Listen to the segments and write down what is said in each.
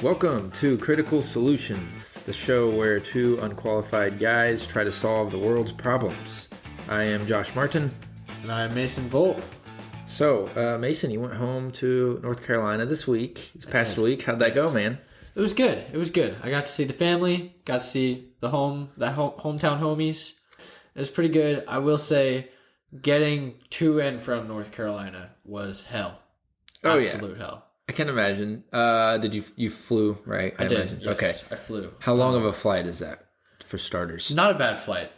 Welcome to Critical Solutions, the show where two unqualified guys try to solve the world's problems. I am Josh Martin. And I'm Mason Volt. So, Mason, you went home to North Carolina this past week. How'd that go, man? It was good. I got to see the family, got to see the hometown homies. It was pretty good. I will say, getting to and from North Carolina was hell. Absolute hell. I can imagine. Did you flew, right? I did. Imagine. Yes, okay. I flew. How long of a flight is that, for starters? Not a bad flight.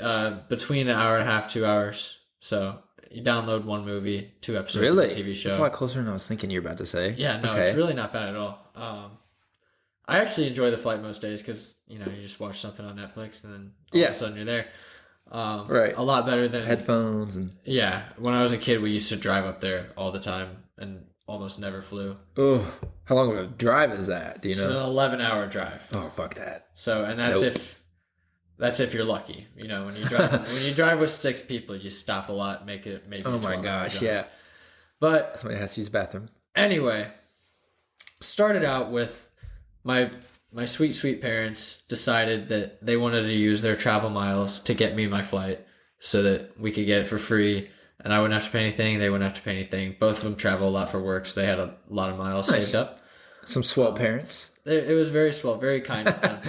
Between an hour and a half, 2 hours. So you download one movie, 2 episodes of a TV show. It's a lot closer than I was thinking you were about to say. Yeah, no, It's really not bad at all. I actually enjoy the flight most days because, you just watch something on Netflix and then all of a sudden you're there. Right. A lot better than headphones and when I was a kid, we used to drive up there all the time and almost never flew. Oh, how long of a drive is that? Do you know? It's an 11-hour drive. Oh, fuck that. So, and that's if you're lucky. When you drive with 6 people, you stop a lot, make it maybe. Oh my gosh, drive. Yeah. But somebody has to use the bathroom. Anyway, started out with my sweet parents decided that they wanted to use their travel miles to get me my flight so that we could get it for free. And I wouldn't have to pay anything. They wouldn't have to pay anything. Both of them travel a lot for work, so they had a lot of miles saved up. Some swell parents. It was very swell, very kind of them.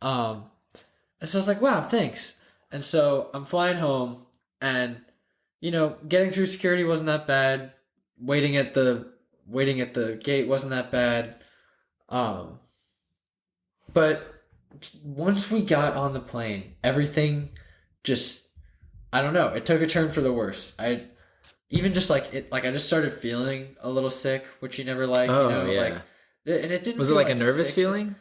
And so I was like, wow, thanks. And so I'm flying home, and getting through security wasn't that bad. Waiting at the gate wasn't that bad. But once we got on the plane, everything just, I don't know. It took a turn for the worse. I just started feeling a little sick, which you never like. And it didn't. Was it like a nervous feeling?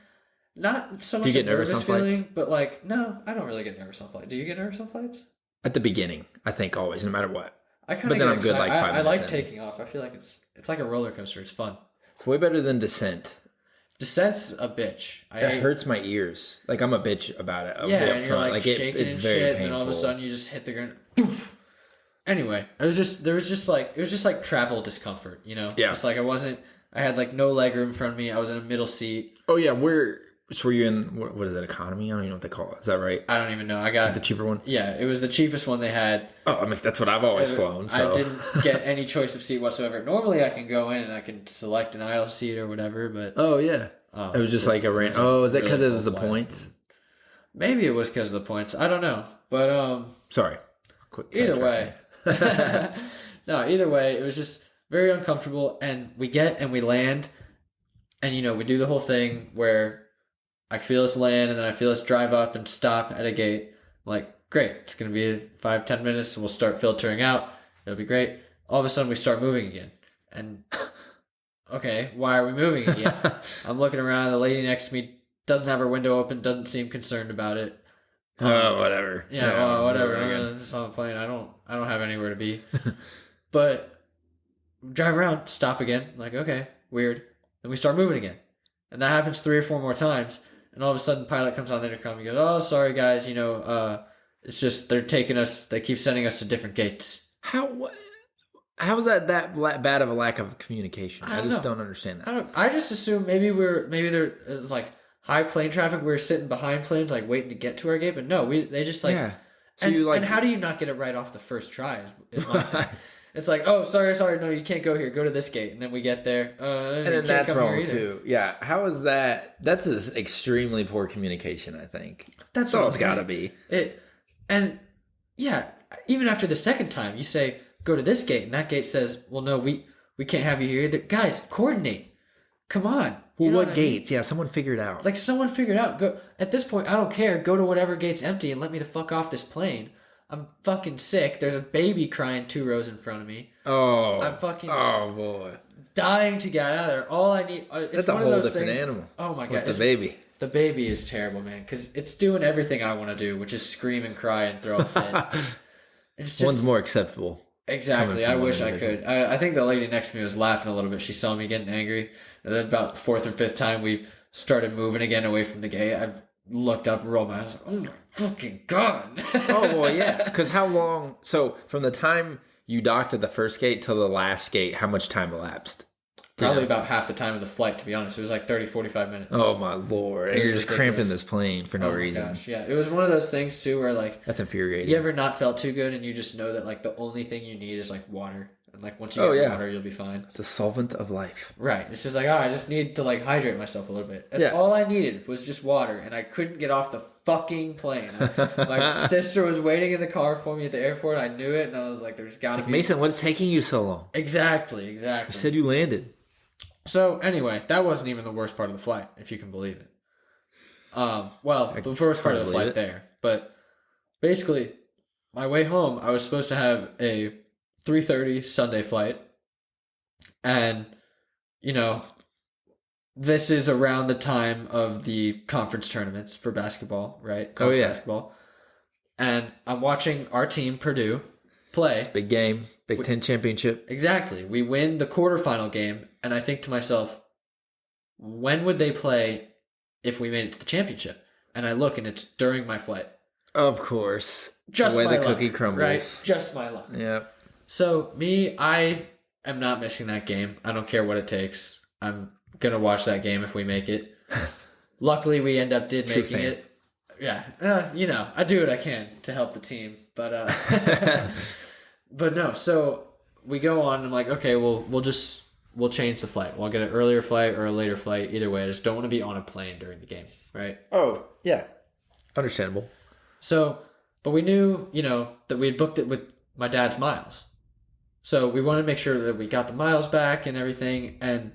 Not so much. Do you get nervous on flights? But no, I don't really get nervous on flights. Do you get nervous on flights? At the beginning, I think always, no matter what. I kind of get excited. I like taking off. I feel like it's like a roller coaster. It's fun. It's way better than descent. Descent's a bitch. It hurts my ears. Like, I'm a bitch about it. And you're like shaking and shit, and then all of a sudden you just hit the ground. Poof. Anyway, it was just like travel discomfort, Yeah. It's like I had like no leg room in front of me. I was in a middle seat. Oh yeah, were you in, what is it, economy? I don't even know what they call it. Is that right? I don't even know. I got the cheaper one? Yeah, it was the cheapest one they had. Oh, I mean, that's what I've always flown. So. I didn't get any choice of seat whatsoever. Normally I can go in and I can select an aisle seat or whatever, but... Oh, yeah. It was just like a random... Oh, is that because it was the points? Maybe it was because of the points. I don't know. But, Sorry. Either way. No, either way, it was just very uncomfortable. And we get and we land. And, we do the whole thing where I feel us land and then I feel us drive up and stop at a gate. I'm like, great. It's going to be 5-10 minutes. We'll start filtering out. It'll be great. All of a sudden, we start moving again. And... okay, why are we moving again? I'm looking around. The lady next to me doesn't have her window open, doesn't seem concerned about it. Whatever. Yeah, whatever. I'm just on the plane. I don't have anywhere to be. But drive around, stop again. I'm like, okay, weird. Then we start moving again. And that happens 3 or 4 more times. And all of a sudden, the pilot comes on the intercom and goes, oh, sorry, guys. It's just they keep sending us to different gates. How is that bad of a lack of communication? I just don't understand that. I just assume maybe there is like high plane traffic. We're sitting behind planes, like waiting to get to our gate. But no, they just like. Yeah. So and how do you not get it right off the first try? Is my thing. It's like, oh, sorry, no, you can't go here. Go to this gate, and then we get there, and then that's wrong too. Yeah, how is that? That's extremely poor communication. I think that's all it's got to be. Even after the second time, you say, go to this gate, and that gate says, well, no, we can't have you here either. Guys, coordinate. Come on. Well, what gates? I mean? Yeah, someone figure it out. Like, someone figure it out. Go. At this point, I don't care. Go to whatever gate's empty and let me the fuck off this plane. I'm fucking sick. There's a baby crying 2 rows in front of me. Oh. I'm fucking... Oh, boy. Dying to get out of there. All I need... That's a whole different animal. Oh, my God. The baby. The baby is terrible, man, because it's doing everything I want to do, which is scream and cry and throw a fit. It's just... One's more acceptable. Exactly. I wish I could. I think the lady next to me was laughing a little bit. She saw me getting angry. And then about 4th or 5th time we started moving again away from the gate, I looked up and rolled my eyes. Oh my fucking God. Oh, well, yeah. Because how long? So from the time you docked at the first gate till the last gate, how much time elapsed? Probably about half the time of the flight, to be honest. It was like 30, 45 minutes. Oh, my Lord. And you're just cramped in this plane for no reason. Gosh, yeah. It was one of those things, too, where, like... That's infuriating. You ever not felt too good and you just know that, like, the only thing you need is, like, water? And, like, once you get water, you'll be fine. It's a solvent of life. Right. It's just like, I just need to, like, hydrate myself a little bit. That's all I needed was just water, and I couldn't get off the fucking plane. My sister was waiting in the car for me at the airport. I knew it, and I was like, there's got to be... Mason, what's taking you so long? Exactly. You said you landed. So, anyway, that wasn't even the worst part of the flight, if you can believe it. Well, the first part of the flight there. But basically, my way home, I was supposed to have a 3:30 Sunday flight. And, you know, this is around the time of the conference tournaments for basketball, right? College basketball. And I'm watching our team, Purdue, play. Big game. Big Ten championship. Exactly. We win the quarterfinal game, and I think to myself, when would they play if we made it to the championship? And I look, and it's during my flight. Of course. Just the way my the luck, cookie crumbles. right? Just my luck. Yeah. So I am not missing that game. I don't care what it takes. I'm gonna watch that game if we make it. Luckily, we making it. Yeah, you know, I do what I can to help the team, but but no. So we go on. And I'm like, okay, we'll change the flight. We'll get an earlier flight or a later flight. Either way, I just don't want to be on a plane during the game, right? Oh yeah, understandable. So, but we knew, you know, that we had booked it with my dad's miles. So we wanted to make sure that we got the miles back and everything. And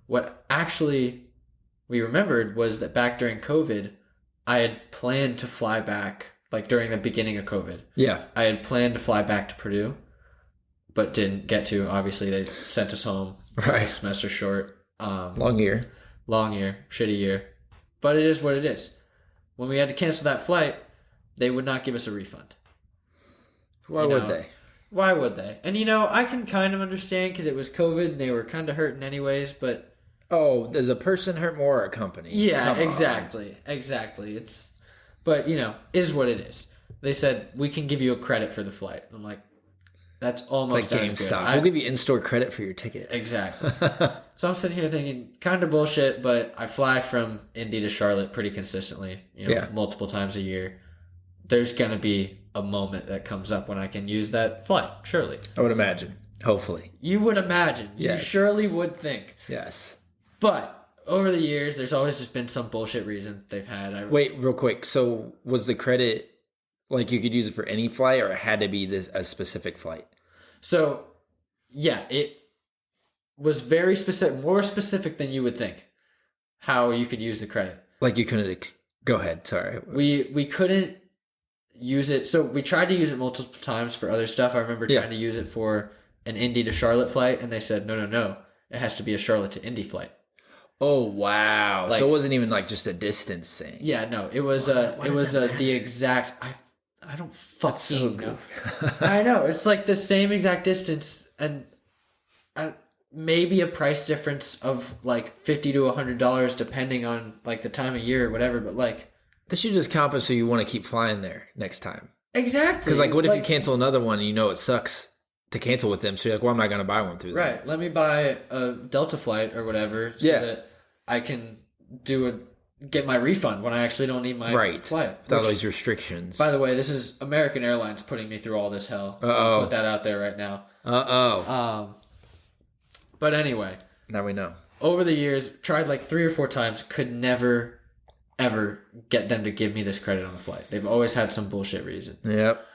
what actually we remembered was that back during COVID, I had planned to fly back, like during the beginning of COVID. Yeah. I had planned to fly back to Purdue, but didn't get to. Obviously, they sent us home. Right. A semester short. Long year. Shitty year. But it is what it is. When we had to cancel that flight, they would not give us a refund. Why would they? Why would they? And, you know, I can kind of understand because it was COVID and they were kind of hurting anyways, but... Oh, does a person hurt more or a company? Yeah, exactly. It's... But, you know, is what it is. They said, we can give you a credit for the flight. I'm like, that's almost like GameStop. We'll give you in-store credit for your ticket. Exactly. So I'm sitting here thinking, kind of bullshit, but I fly from Indy to Charlotte pretty consistently, you know, multiple times a year. There's going to be a moment that comes up when I can use that flight, surely. I would imagine. Hopefully. You would imagine. Yes. You surely would think. Yes. But over the years, there's always just been some bullshit reason they've had. Wait, real quick. So was the credit, like you could use it for any flight or it had to be a specific flight? So, yeah, it was very specific, more specific than you would think, how you could use the credit. Like you couldn't, go ahead, sorry. We couldn't use it. So we tried to use it multiple times for other stuff. I remember trying to use it for an Indy to Charlotte flight, and they said, no. It has to be a Charlotte to Indy flight. Oh, wow. Like, so it wasn't even like just a distance thing. Yeah, no. It was the exact... I don't fucking know. I know. It's like the same exact distance and maybe a price difference of like $50 to $100 depending on like the time of year or whatever, but like... This should just comp so you want to keep flying there next time. Exactly. Because like what if you cancel another one and you know it sucks to cancel with them, so you're like, well, I'm not going to buy one through them. Right. Let me buy a Delta flight or whatever so that I can get my refund when I actually don't need my flight. Without those restrictions. By the way, this is American Airlines putting me through all this hell. I'll put that out there right now. But anyway. Now we know. Over the years, tried like 3 or 4 times, could never, ever get them to give me this credit on the flight. They've always had some bullshit reason. Yep.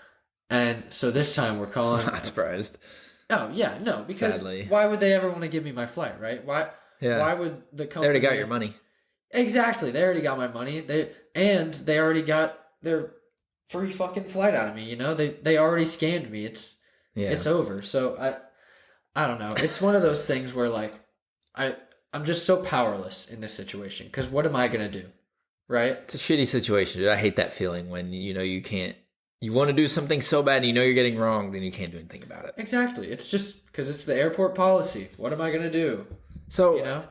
And so this time we're calling... I'm not surprised. Oh, yeah, no. Because why would they ever want to give me my flight, right? Why would the company... They already got your money. Exactly. They already got my money. They already got their free fucking flight out of me, you know? They already scammed me. It's over. So I don't know. It's one of those things where like I'm just so powerless in this situation because what am I going to do? Right? It's a shitty situation, dude. I hate that feeling when you know you can't. You want to do something so bad and you know you're getting wronged and you can't do anything about it. Exactly. It's just because it's the airport policy. What am I going to do? So, you know?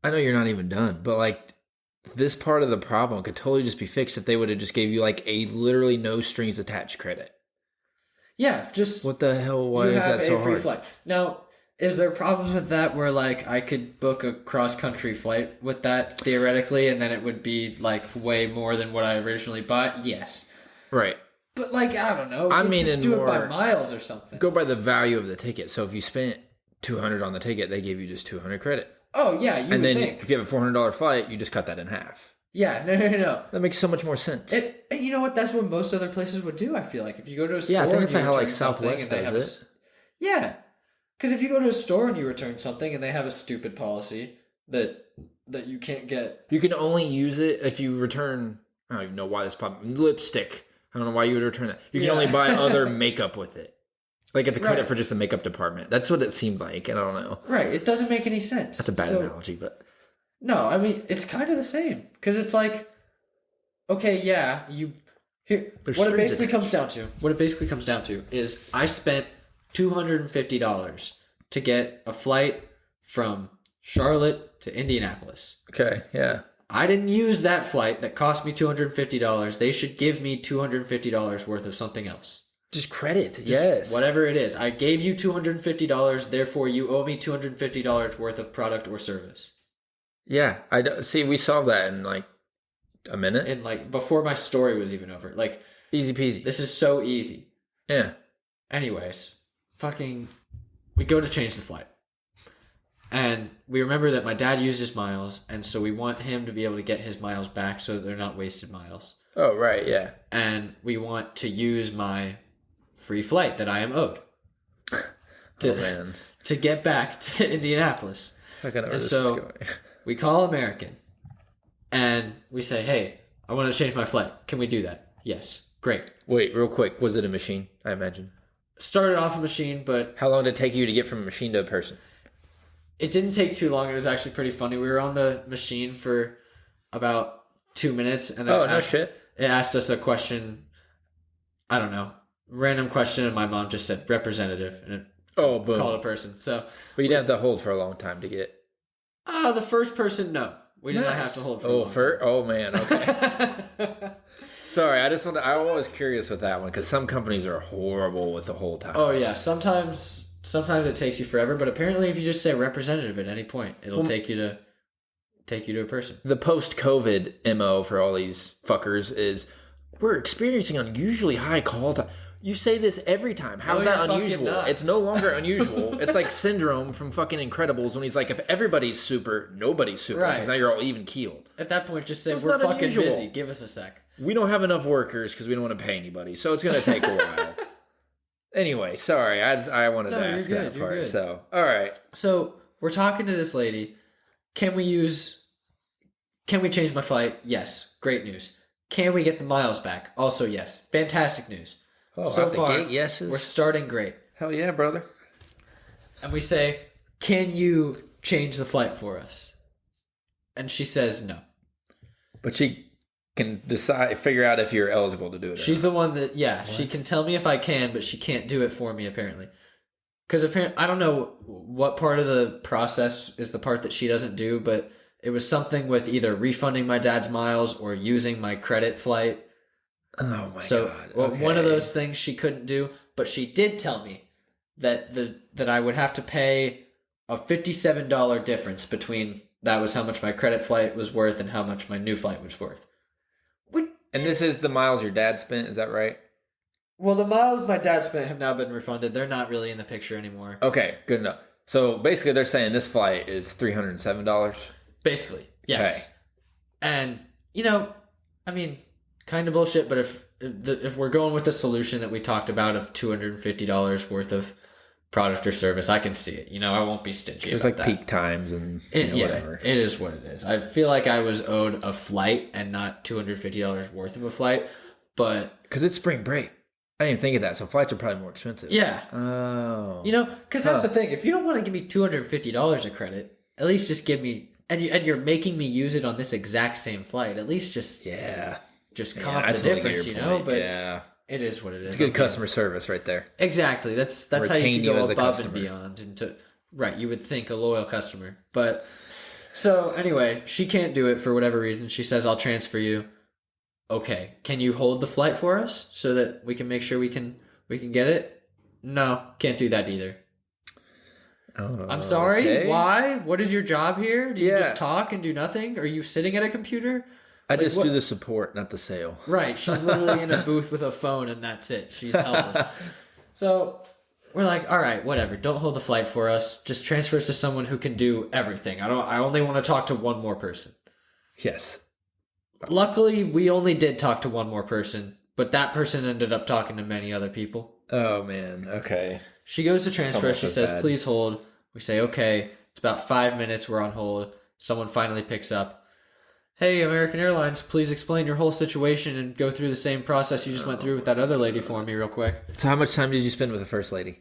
I know you're not even done, but like this part of the problem could totally just be fixed if they would have just gave you like a literally no strings attached credit. Yeah, just what the hell? Why is that so hard? Free flight. Now, Is there problems with that where, like, I could book a cross-country flight with that, theoretically, and then it would be, like, way more than what I originally bought? Yes. Right. But, like, I don't know. I mean, just do it by miles or something. Go by the value of the ticket. So if you spent $200 on the ticket, they give you just $200 credit. Oh, yeah, you would think. If you have a $400 flight, you just cut that in half. Yeah, no. That makes so much more sense. And you know what? That's what most other places would do, I feel like. If you go to a store I think and that's you how, return Southwest something and they have does it. Yeah. Because if you go to a store and you return something and they have a stupid policy that you can't get... You can only use it if you return... I don't even know why this popped. Lipstick. I don't know why you would return that. You can only buy other makeup with it. Like, it's a credit for just the makeup department. That's what it seemed like, and I don't know. Right. It doesn't make any sense. That's a bad analogy, but... No, I mean, it's kind of the same. Because it's like, okay, yeah, what it basically comes down to is I spent $250 to get a flight from Charlotte to Indianapolis. Okay, yeah. I didn't use that flight that cost me $250. They should give me $250 worth of something else. Just credit, yes. Whatever it is. I gave you $250, therefore you owe me $250 worth of product or service. Yeah, see, we solved that in like a minute. And like before my story was even over. Like, easy peasy. This is so easy. Yeah. Anyways, we go to change the flight. And we remember that my dad used his miles, and so we want him to be able to get his miles back so that they're not wasted miles. Oh, right, yeah. And we want to use my free flight that I am owed to get back to Indianapolis. And so we call American, and we say, hey, I want to change my flight. Can we do that? Yes. Great. Wait, real quick. Was it a machine, I imagine? Started off a machine, but... How long did it take you to get from a machine to a person? It didn't take too long. It was actually pretty funny. We were on the machine for about 2 minutes, and then it asked us a question. I don't know, random question, and my mom just said representative, and it boom, called a person. So, but you didn't have to hold for a long time to get. The first person, no, we did not have to hold for a long time. Oh man, okay. Sorry, I'm always curious with that one because some companies are horrible with the whole time. Oh yeah, sometimes it takes you forever, but apparently if you just say representative at any point, it'll take you to a person. The post-COVID MO for all these fuckers is we're experiencing unusually high call time. You say this every time. How is that unusual? It's no longer unusual. It's like Syndrome from fucking Incredibles when he's like, if everybody's super, nobody's super. Because now you're all even keeled. At that point, just say, we're fucking unusual. Busy. Give us a sec. We don't have enough workers because we don't want to pay anybody. So it's going to take a while. Anyway, sorry. I wanted to ask that part. Good. So, all right. So we're talking to this lady. Can we change my flight? Yes. Great news. Can we get the miles back? Also, yes. Fantastic news. Oh, so far, the gate, yeses. We're starting great. Hell yeah, brother. And we say, can you change the flight for us? And she says no. But she can figure out if you're eligible to do it. She's the one that, she can tell me if I can, but she can't do it for me, apparently. Because I don't know what part of the process is the part that she doesn't do, but it was something with either refunding my dad's miles or using my credit flight. Oh my god. So one of those things she couldn't do, but she did tell me that I would have to pay a $57 difference between that was how much my credit flight was worth and how much my new flight was worth. And this is the miles your dad spent, is that right? Well, the miles my dad spent have now been refunded. They're not really in the picture anymore. Okay, good enough. So basically they're saying this flight is $307? Basically, yes. Okay. And, I mean, kind of bullshit, but if we're going with the solution that we talked about of $250 worth of product or service, I can see it. I won't be stingy about that. There's peak times and whatever. It is what it is. I feel like I was owed a flight and not $250 worth of a flight, but... Because it's spring break. I didn't even think of that, so flights are probably more expensive. Yeah. Oh. Because that's the thing. If you don't want to give me $250 of credit, at least just give me... And you're making me use it on this exact same flight. At least just... Yeah. Just comp the difference, But it is what it is. It's good customer service right there. Exactly. That's how you can go above and beyond. Right, you would think a loyal customer. But, so anyway, she can't do it for whatever reason. She says, I'll transfer you. Okay. Can you hold the flight for us so that we can make sure we can get it? No, can't do that either. I'm sorry. Okay. Why? What is your job here? Do you just talk and do nothing? Are you sitting at a computer? I just do the support, not the sale. Right. She's literally in a booth with a phone, and that's it. She's helpless. So we're like, all right, whatever. Don't hold the flight for us. Just transfer us to someone who can do everything. I only want to talk to one more person. Yes. Luckily, we only did talk to one more person, but that person ended up talking to many other people. Oh, man. Okay. She goes to transfer. Almost She as says, bad. please hold. We say, okay. It's about 5 minutes. We're on hold. Someone finally picks up. Hey, American Airlines, please explain your whole situation and go through the same process you just went through with that other lady for me real quick. So how much time did you spend with the first lady?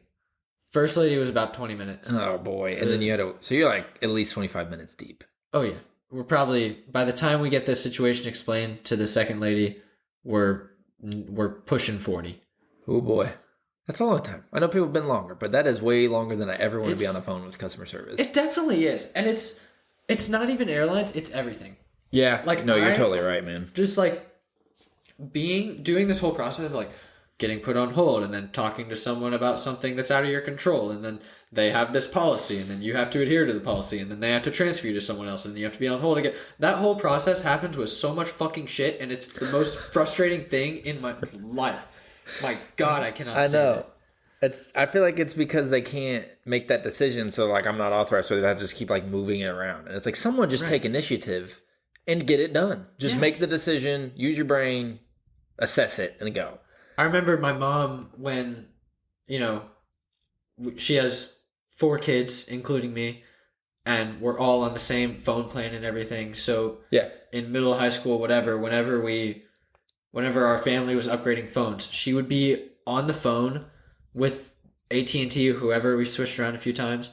First lady was about 20 minutes. Oh, boy. And then you had to... So you're like at least 25 minutes deep. Oh, yeah. We're probably... By the time we get this situation explained to the second lady, we're pushing 40. Oh, boy. That's a long time. I know people have been longer, but that is way longer than I ever want to be on the phone with customer service. It definitely is. And it's not even airlines, it's everything. Yeah. Like, no, you're totally right, man. Just like doing this whole process of like getting put on hold and then talking to someone about something that's out of your control. And then they have this policy and then you have to adhere to the policy and then they have to transfer you to someone else and you have to be on hold again. That whole process happens with so much fucking shit and it's the most frustrating thing in my life. My God, I cannot stand it. I feel like it's because they can't make that decision. So like I'm not authorized. So they have to just keep like moving it around. And it's like someone just take initiative and get it done. Just make the decision, use your brain, assess it, and go. I remember my mom when, she has 4 kids, including me, and we're all on the same phone plan and everything. So in middle high school, whatever, whenever our family was upgrading phones, she would be on the phone with AT&T or whoever. We switched around a few times.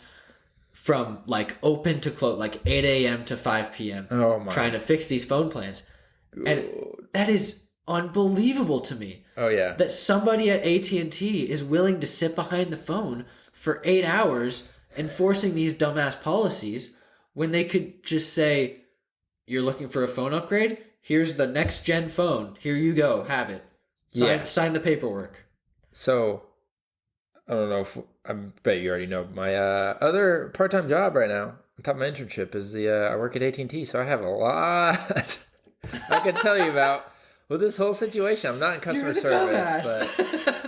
From like open to close, like 8 a.m. to 5 p.m. Oh my. Trying to fix these phone plans. And that is unbelievable to me. Oh yeah. That somebody at AT&T is willing to sit behind the phone for 8 hours enforcing these dumbass policies when they could just say, you're looking for a phone upgrade? Here's the next gen phone. Here you go. Have it. Sign the paperwork. So I don't know if I bet you already know my other part-time job right now on top of my internship is I work at AT&T, so I have a lot I can tell you about with this whole situation. I'm not in customer service,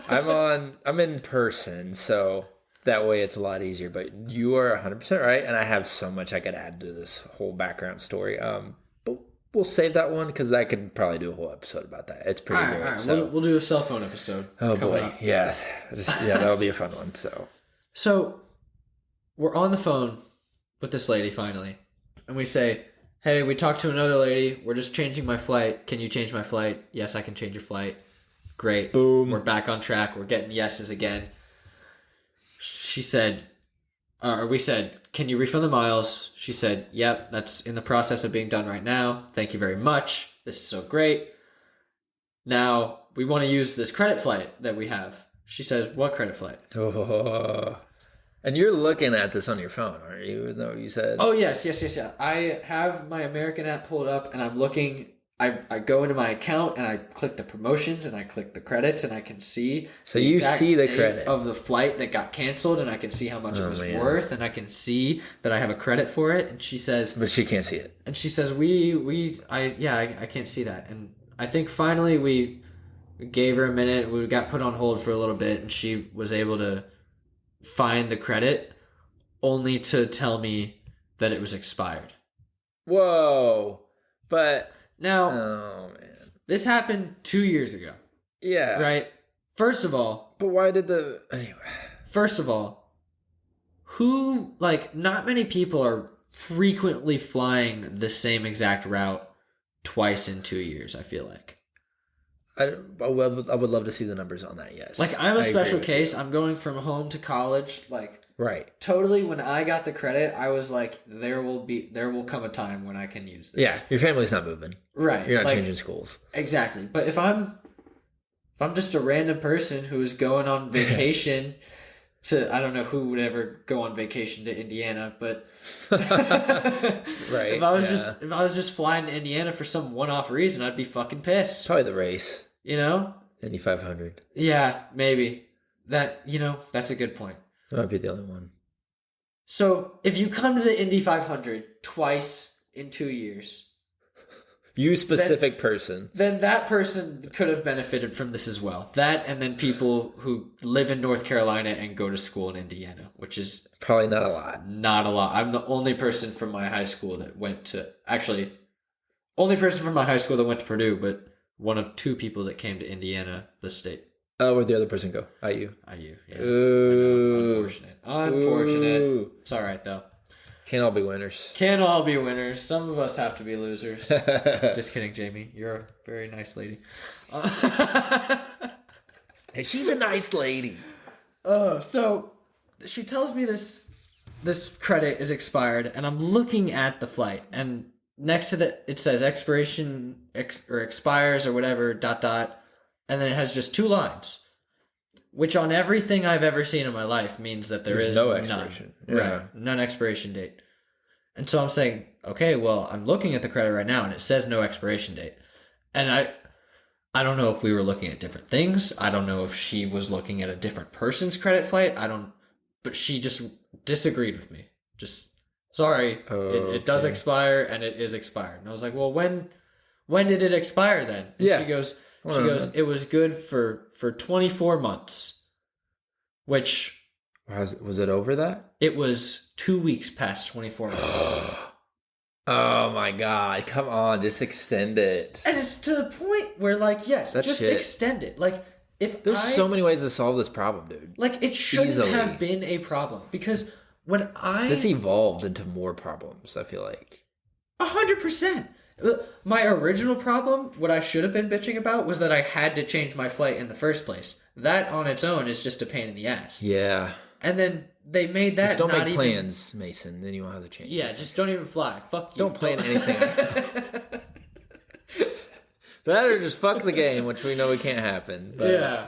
but I'm in person, so that way it's a lot easier. But you are 100% right, and I have so much I could add to this whole background story. But we'll save that one because I could probably do a whole episode about that. It's pretty good. All right. So. We'll do a cell phone episode. Oh boy, yeah, that'll be a fun one. So we're on the phone with this lady finally, and we say, hey, we talked to another lady. We're just changing my flight. Can you change my flight? Yes, I can change your flight. Great. Boom. We're back on track. We're getting yeses again. She said, we said, can you refund the miles? She said, yep, that's in the process of being done right now. Thank you very much. This is so great. Now, we want to use this credit flight that we have. She says, what credit flight? Oh. And you're looking at this on your phone, aren't you? Isn't that what you said? Oh, yes. I have my American app pulled up, and I'm looking. I go into my account, and I click the promotions, and I click the credits, and I can see. So you see the credit of the flight that got canceled, and I can see how much it was worth, and I can see that I have a credit for it. And she says, but she can't see it. And she says, I can't see that. And I think finally we gave her a minute. We got put on hold for a little bit, and she was able to find the credit only to tell me that it was expired. Whoa. But now, oh man, this happened 2 years ago. Yeah. Right? First of all, but why did anyway. First of all, not many people are frequently flying the same exact route twice in 2 years, I feel like. I would love to see the numbers on that, yes. Like, I'm a special case. I'm going from home to college. Like, right. Totally, when I got the credit, I was like, there will come a time when I can use this. Yeah, your family's not moving. Right. You're not changing schools. Exactly. But if I'm just a random person who's going on vacation to, I don't know who would ever go on vacation to Indiana, but right. If I was just flying to Indiana for some one-off reason, I'd be fucking pissed. Probably the race. You know? Indy 500. Yeah, maybe. That's a good point. That might be the only one. So if you come to the Indy 500 twice in 2 years, you specific person, then that person could have benefited from this as well. That, and then people who live in North Carolina and go to school in Indiana, which is probably not a lot. Not a lot. I'm the only person from my high school that went to only person from my high school that went to Purdue, but one of 2 people that came to Indiana, the state. Oh, where'd the other person go? IU. IU. Yeah. Ooh. Unfortunate. Ooh. It's all right though. Can't all be winners. Can't all be winners. Some of us have to be losers. Just kidding, Jamie. You're a very nice lady. Hey, she's a nice lady. So she tells me this credit is expired, and I'm looking at the flight, and next to it says expiration or expires or whatever ... and then it has just 2 lines, which on everything I've ever seen in my life means that there's no expiration. None. Yeah. Right, none expiration date. And so I'm saying, okay, well, I'm looking at the credit right now and it says no expiration date. And I don't know if we were looking at different things. I don't know if she was looking at a different person's credit flight. But she just disagreed with me. Just, sorry, it does expire and it is expired. And I was like, well, when did it expire then? And she goes, it was good for 24 months, which... Was it over that? It was 2 weeks past 24 months. Oh my God. Come on. Just extend it. And it's to the point where, like, yes, just extend it. Like, there's so many ways to solve this problem, dude. Like, it shouldn't have been a problem. Because when This evolved into more problems, I feel like. 100%. My original problem, what I should have been bitching about, was that I had to change my flight in the first place. That on its own is just a pain in the ass. Yeah. And then they made that. Just don't make plans, Mason. Then you won't have to change. Yeah, just don't even fly. Fuck you. Don't plan anything. That or just fuck the game, which we know it can't happen. But yeah.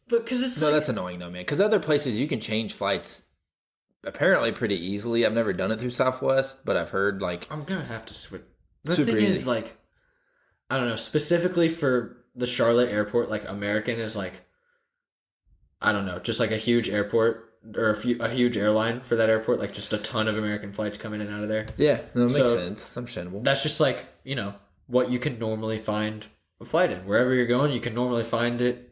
But because it's that's annoying though, man. Because other places you can change flights apparently pretty easily. I've never done it through Southwest, but I've heard like I'm gonna have to switch. The thing is, like, I don't know, specifically for the Charlotte airport, like, American is, like, I don't know, just, like, a huge airport, or a huge airline for that airport, like, just a ton of American flights come in and out of there. Yeah, no, it makes sense. It's understandable. That's just, like, you know, what you can normally find a flight in. Wherever you're going, you can normally find it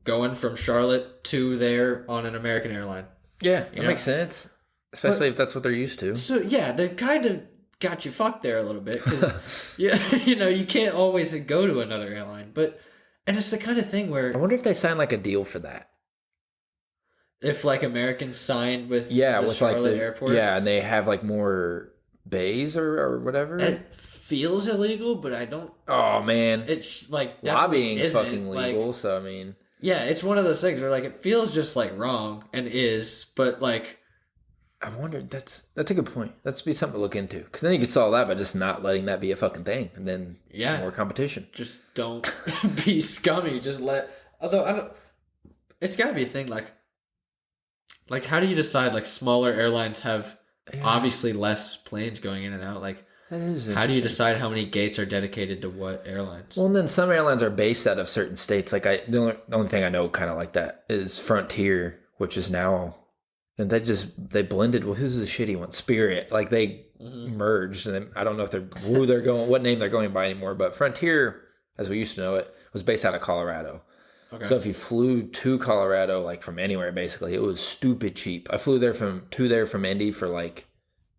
going from Charlotte to there on an American airline. Yeah, that makes sense. Especially if that's what they're used to. So, yeah, they're kind of... got you fucked there a little bit because you can't always go to another airline, and it's the kind of thing where I wonder if they sign like a deal for that. If like Americans signed with with Charlotte like airport, and they have like more bays or whatever. It feels illegal, but I don't. Oh man, it's like lobbying is fucking legal. Like, so I mean, yeah, it's one of those things where like it feels just like wrong and is, but like. I wondered, that's a good point. That's be something to look into. Because then you could solve that by just not letting that be a fucking thing. And then more competition. Just don't be scummy. Just although I don't, it's gotta be a thing like how do you decide like smaller airlines have obviously less planes going in and out? Like how do you decide how many gates are dedicated to what airlines? Well, and then some airlines are based out of certain states. Like the only thing I know kind of like that is Frontier, which is now... And they blended. Well, who's the shitty one? Spirit. Like they merged, and I don't know if they're going, what name they're going by anymore. But Frontier, as we used to know it, was based out of Colorado. Okay. So if you flew to Colorado, like from anywhere, basically, it was stupid cheap. I flew there from Indy for like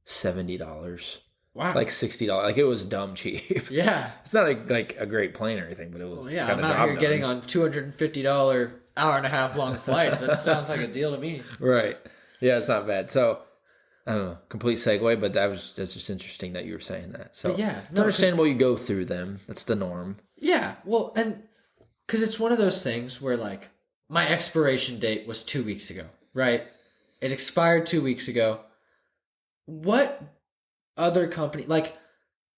$70. Wow. Like $60. Like it was dumb cheap. Yeah. It's not like a great plane or anything, but it was. Well, yeah, I'm out here getting on $250 hour and a half long flights. That sounds like a deal to me. Right. Yeah, it's not bad. So, I don't know, complete segue, but that's just interesting that you were saying that. So, it's understandable you go through them. That's the norm. Yeah, well, and because it's one of those things where, like, my expiration date was 2 weeks ago, right? It expired 2 weeks ago. What other company, like,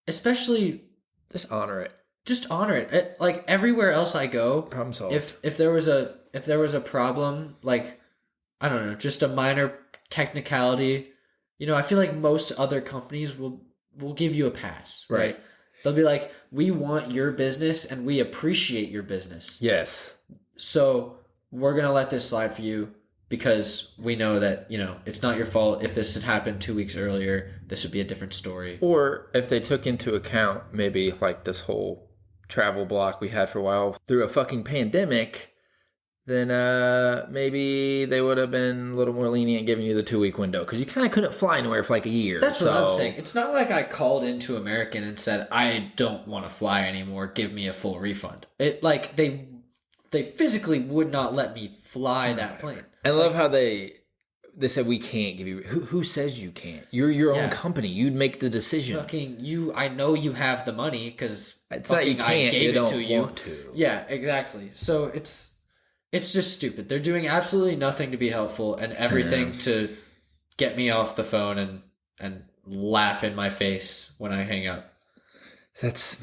especially... Just honor it. Just honor it. Like, everywhere else I go... Problem solved. If there was a problem, like... I don't know, just a minor technicality. You know, I feel like most other companies will give you a pass, right? They'll be like, we want your business and we appreciate your business. Yes. So we're going to let this slide for you. because we know that, it's not your fault. If this had happened 2 weeks earlier, this would be a different story. Or if they took into account maybe like this whole travel block we had for a while through a fucking pandemic, then maybe they would have been a little more lenient giving you the 2-week window, because you kind of couldn't fly anywhere for like a year. That's what I'm saying. It's not like I called into American and said, I don't want to fly anymore. Give me a full refund. It like they physically would not let me fly that plane. I love how they said we can't give you. Who says you can't? You're your own company. You'd make the decision. Fucking you! I know you have the money because it's not you can't. I gave you it don't to you. Want to. Yeah, exactly. So it's just stupid. They're doing absolutely nothing to be helpful and everything to get me off the phone and laugh in my face when I hang up. That's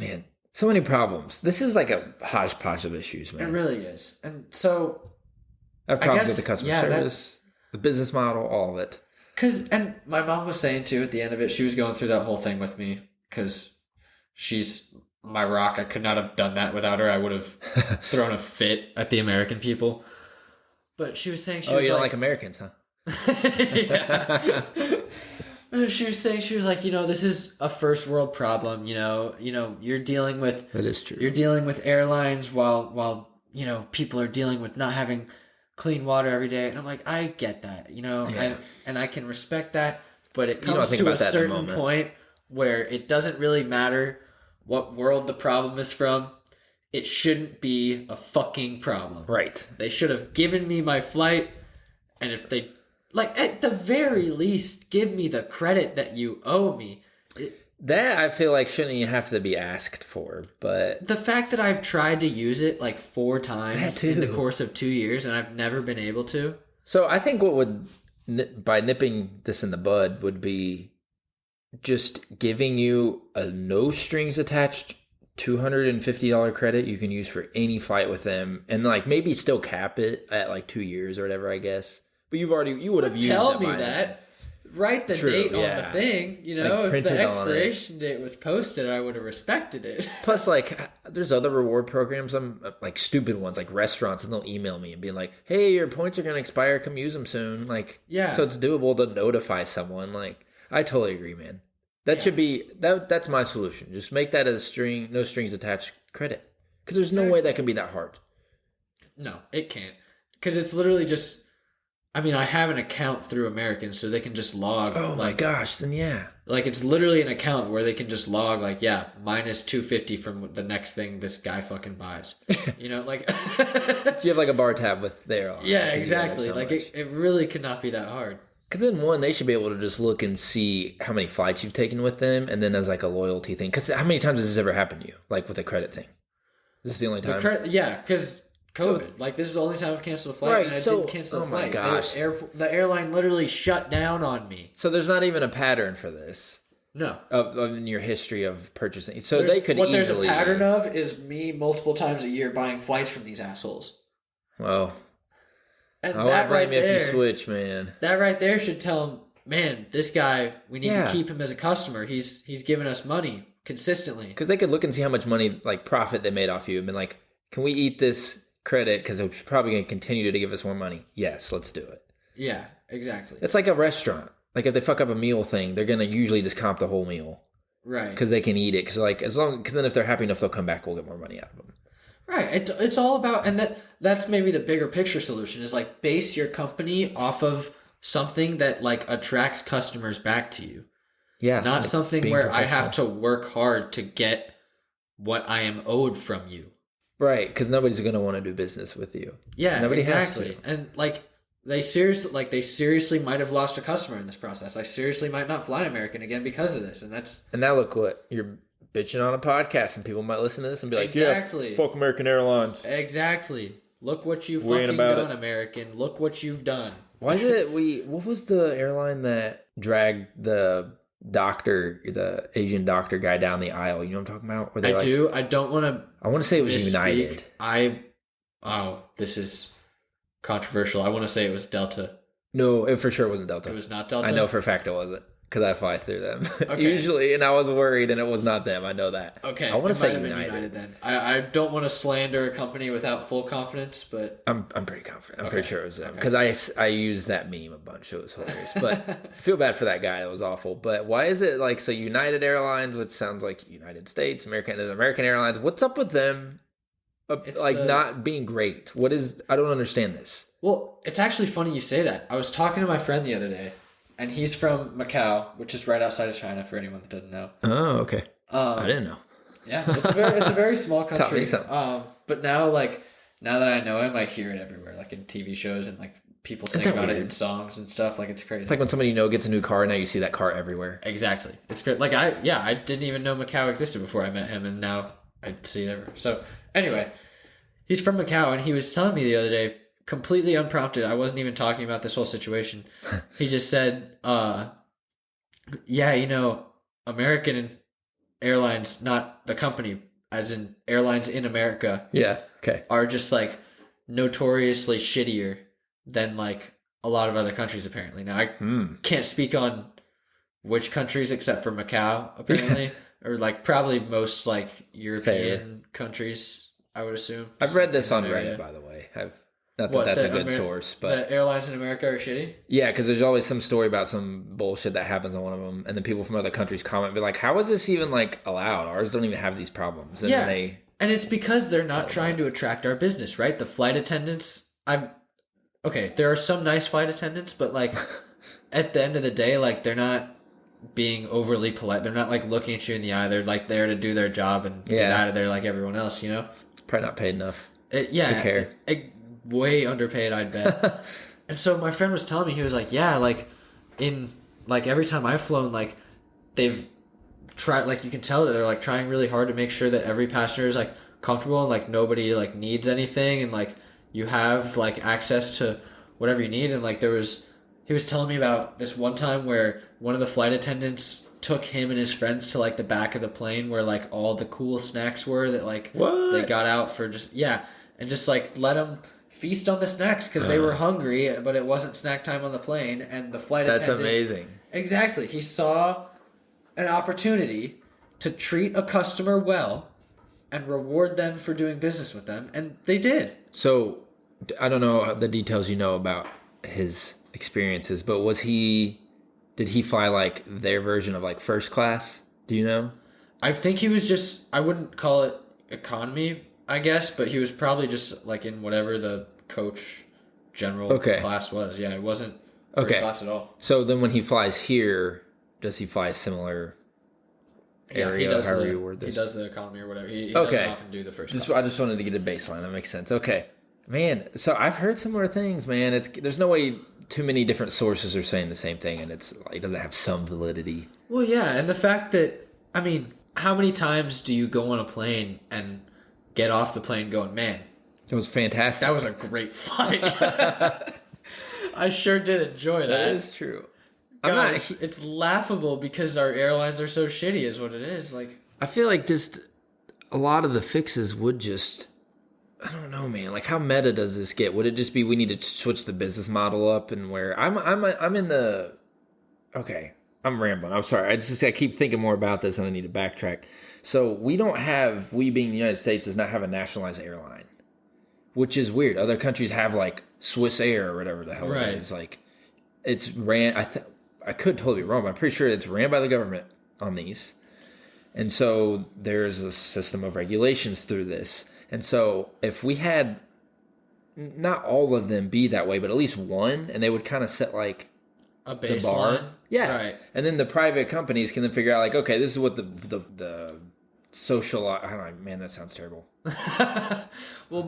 so many problems. This is like a hodgepodge of issues, man. It really is, and so. I have problems with the customer service, the business model, all of it. And my mom was saying too at the end of it, she was going through that whole thing with me because she's my rock. I could not have done that without her. I would have thrown a fit at the American people. But she was saying you don't like Americans, huh? Yeah. She was saying, this is a first world problem. You're dealing with that is true. You're dealing with airlines while people are dealing with not having clean water every day. And I'm like, I get that, and I can respect that, but it comes to a certain point where it doesn't really matter what world the problem is from. It shouldn't be a fucking problem. Right. They should have given me my flight, and if they, at the very least, give me the credit that you owe me. That I feel like shouldn't even have to be asked for, but... The fact that I've tried to use it 4 times in the course of 2 years and I've never been able to. So I think what would, by nipping this in the bud, would be just giving you a no strings attached $250 credit you can use for any flight with them, and maybe still cap it at 2 years or whatever, I guess. But you would have used it. Tell me that. Write the date on the thing, if the expiration date was posted, I would have respected it. Plus, there's other reward programs, stupid ones, like restaurants, and they'll email me and be like, hey, your points are going to expire, come use them soon. So it's doable to notify someone. I totally agree, man. That should be, that's my solution. Just make that a no strings attached credit. Because there's no way that can be that hard. No, it can't. Because it's literally just, I have an account through American, so they can just log. Oh my gosh, then yeah. It's literally an account where they can just log, minus $250 from the next thing this guy fucking buys. So you have a bar tab with there on. Yeah, exactly. It really could not be that hard. Because then they should be able to just look and see how many flights you've taken with them, and then as a loyalty thing. Because how many times has this ever happened to you? With a credit thing? This is the only time? Because COVID. This is the only time I've canceled a flight, and I didn't cancel a flight. Oh my gosh. The airline literally shut down on me. So there's not even a pattern for this? No. In your history of purchasing. So they could what easily... What there's a pattern of is me multiple times a year buying flights from these assholes. Well... And I won't blame you if you switch, man. That right there should tell him, man, this guy, we need to keep him as a customer. He's giving us money consistently. Because they could look and see how much money, profit they made off you and been like, can we eat this credit? Because they're probably going to continue to give us more money. Yes, let's do it. Yeah, exactly. It's like a restaurant. If they fuck up a meal thing, they're going to usually just comp the whole meal. Right. Because they can eat it. Because then if they're happy enough, they'll come back, we'll get more money out of them. Right. It's all about, and that's maybe the bigger picture solution is base your company off of something that attracts customers back to you. Yeah. Not something where I have to work hard to get what I am owed from you. Right. Because nobody's going to want to do business with you. Yeah, nobody exactly. has to. And they seriously might have lost a customer in this process. I seriously might not fly American again because of this. And now look what you're bitching on a podcast, and people might listen to this and be like, exactly. Yeah, fuck American Airlines. Exactly. Look what you fucking done, American. Look what you've done. Why is it what was the airline that dragged the Asian doctor guy down the aisle? You know what I'm talking about? I do. I don't want to. I want to say it was United. This is controversial. I want to say it was Delta. No, it for sure wasn't Delta. It was not Delta? I know for a fact it wasn't. because I fly through them Okay. usually, and I was worried, and it was not them. I know that. Okay, I want to say United then. I don't want to slander a company without full confidence, but I'm pretty confident. I'm pretty sure it was them because I used that meme a bunch. It was hilarious, but I feel bad for that guy. That was awful. But why is it like so? United Airlines, which sounds like United States, American Airlines. What's up with them? Not being great. What is? I don't understand this. Well, it's actually funny you say that. I was talking to my friend the other day, and he's from Macau, which is right outside of China. For anyone that doesn't know. Oh, okay. I didn't know. Yeah, it's a very small country. Tell me something. But now that I know him, I hear it everywhere, like in TV shows and like people sing about it in songs and stuff. Like it's crazy. It's like when somebody gets a new car, now you see that car everywhere. Exactly. It's great. Like I didn't even know Macau existed before I met him, and now I see it everywhere. So anyway, he's from Macau, and he was telling me the other day, completely unprompted. I wasn't even talking about this whole situation. He just said, yeah, American Airlines, not the company, as in airlines in America. Yeah. Okay. Are just like notoriously shittier than like a lot of other countries apparently. Now I can't speak on which countries except for Macau apparently, or like probably most like European countries. I would assume. I've read this on Reddit, by the way. Not that that's a good source, but the airlines in America are shitty. Yeah, because there's always some story about some bullshit that happens on one of them, and then people from other countries comment, be like, "How is this even like allowed? Ours don't even have these problems." And then and it's because they're not trying to attract our business, right? The flight attendants. There are some nice flight attendants, but like at the end of the day, like they're not being overly polite. They're not like looking at you in the eye. They're like there to do their job and get out of there like everyone else. Probably not paid enough. To care. Way underpaid, I'd bet. And so my friend was telling me, he was like, yeah, like in like every time I've flown, like they've tried, like you can tell that they're like trying really hard to make sure that every passenger is like comfortable and like nobody like needs anything, and like you have like access to whatever you need. And like he was telling me about this one time where one of the flight attendants took him and his friends to like the back of the plane where like all the cool snacks were that like they got out for and just like let them feast on the snacks because they were hungry, but it wasn't snack time on the plane. And the flight attendant... That's amazing. Exactly. He saw an opportunity to treat a customer well and reward them for doing business with them, and they did. So, I don't know the details about his experiences, but did he fly like their version of like first class? Do you know? I think he was just... I wouldn't call it economy, I guess, but he was probably just like in whatever the coach general class was. Yeah, it wasn't first class at all. So then when he flies here, does he fly similar area? He does however you word this? He does the economy or whatever. He doesn't often do the first class. I just wanted to get a baseline. That makes sense. Okay. Man, so I've heard similar things, man. There's no way too many different sources are saying the same thing, and it doesn't have some validity. Well, yeah, and the fact that, I mean, how many times do you go on a plane and get off the plane going, man, it was fantastic. That was a great flight. I sure did enjoy that. That is true. God, it's laughable because our airlines are so shitty is what it is. Like, I feel like just a lot of the fixes would just... I don't know, man. Like, how meta does this get? Would it just be we need to switch the business model up and where I'm in the... Okay, I'm rambling. I'm sorry. I keep thinking more about this and I need to backtrack. So we being the United States, does not have a nationalized airline, which is weird. Other countries have like Swiss Air or whatever the hell it is. Like, it's ran... I could totally be wrong, but I'm pretty sure it's ran by the government on these. And so there's a system of regulations through this. And so if we had not all of them be that way, but at least one, and they would kind of set like a baseline. The bar. Yeah. Right. And then the private companies can then figure out like, okay, this is what the social, I don't know, man, that sounds terrible. Well,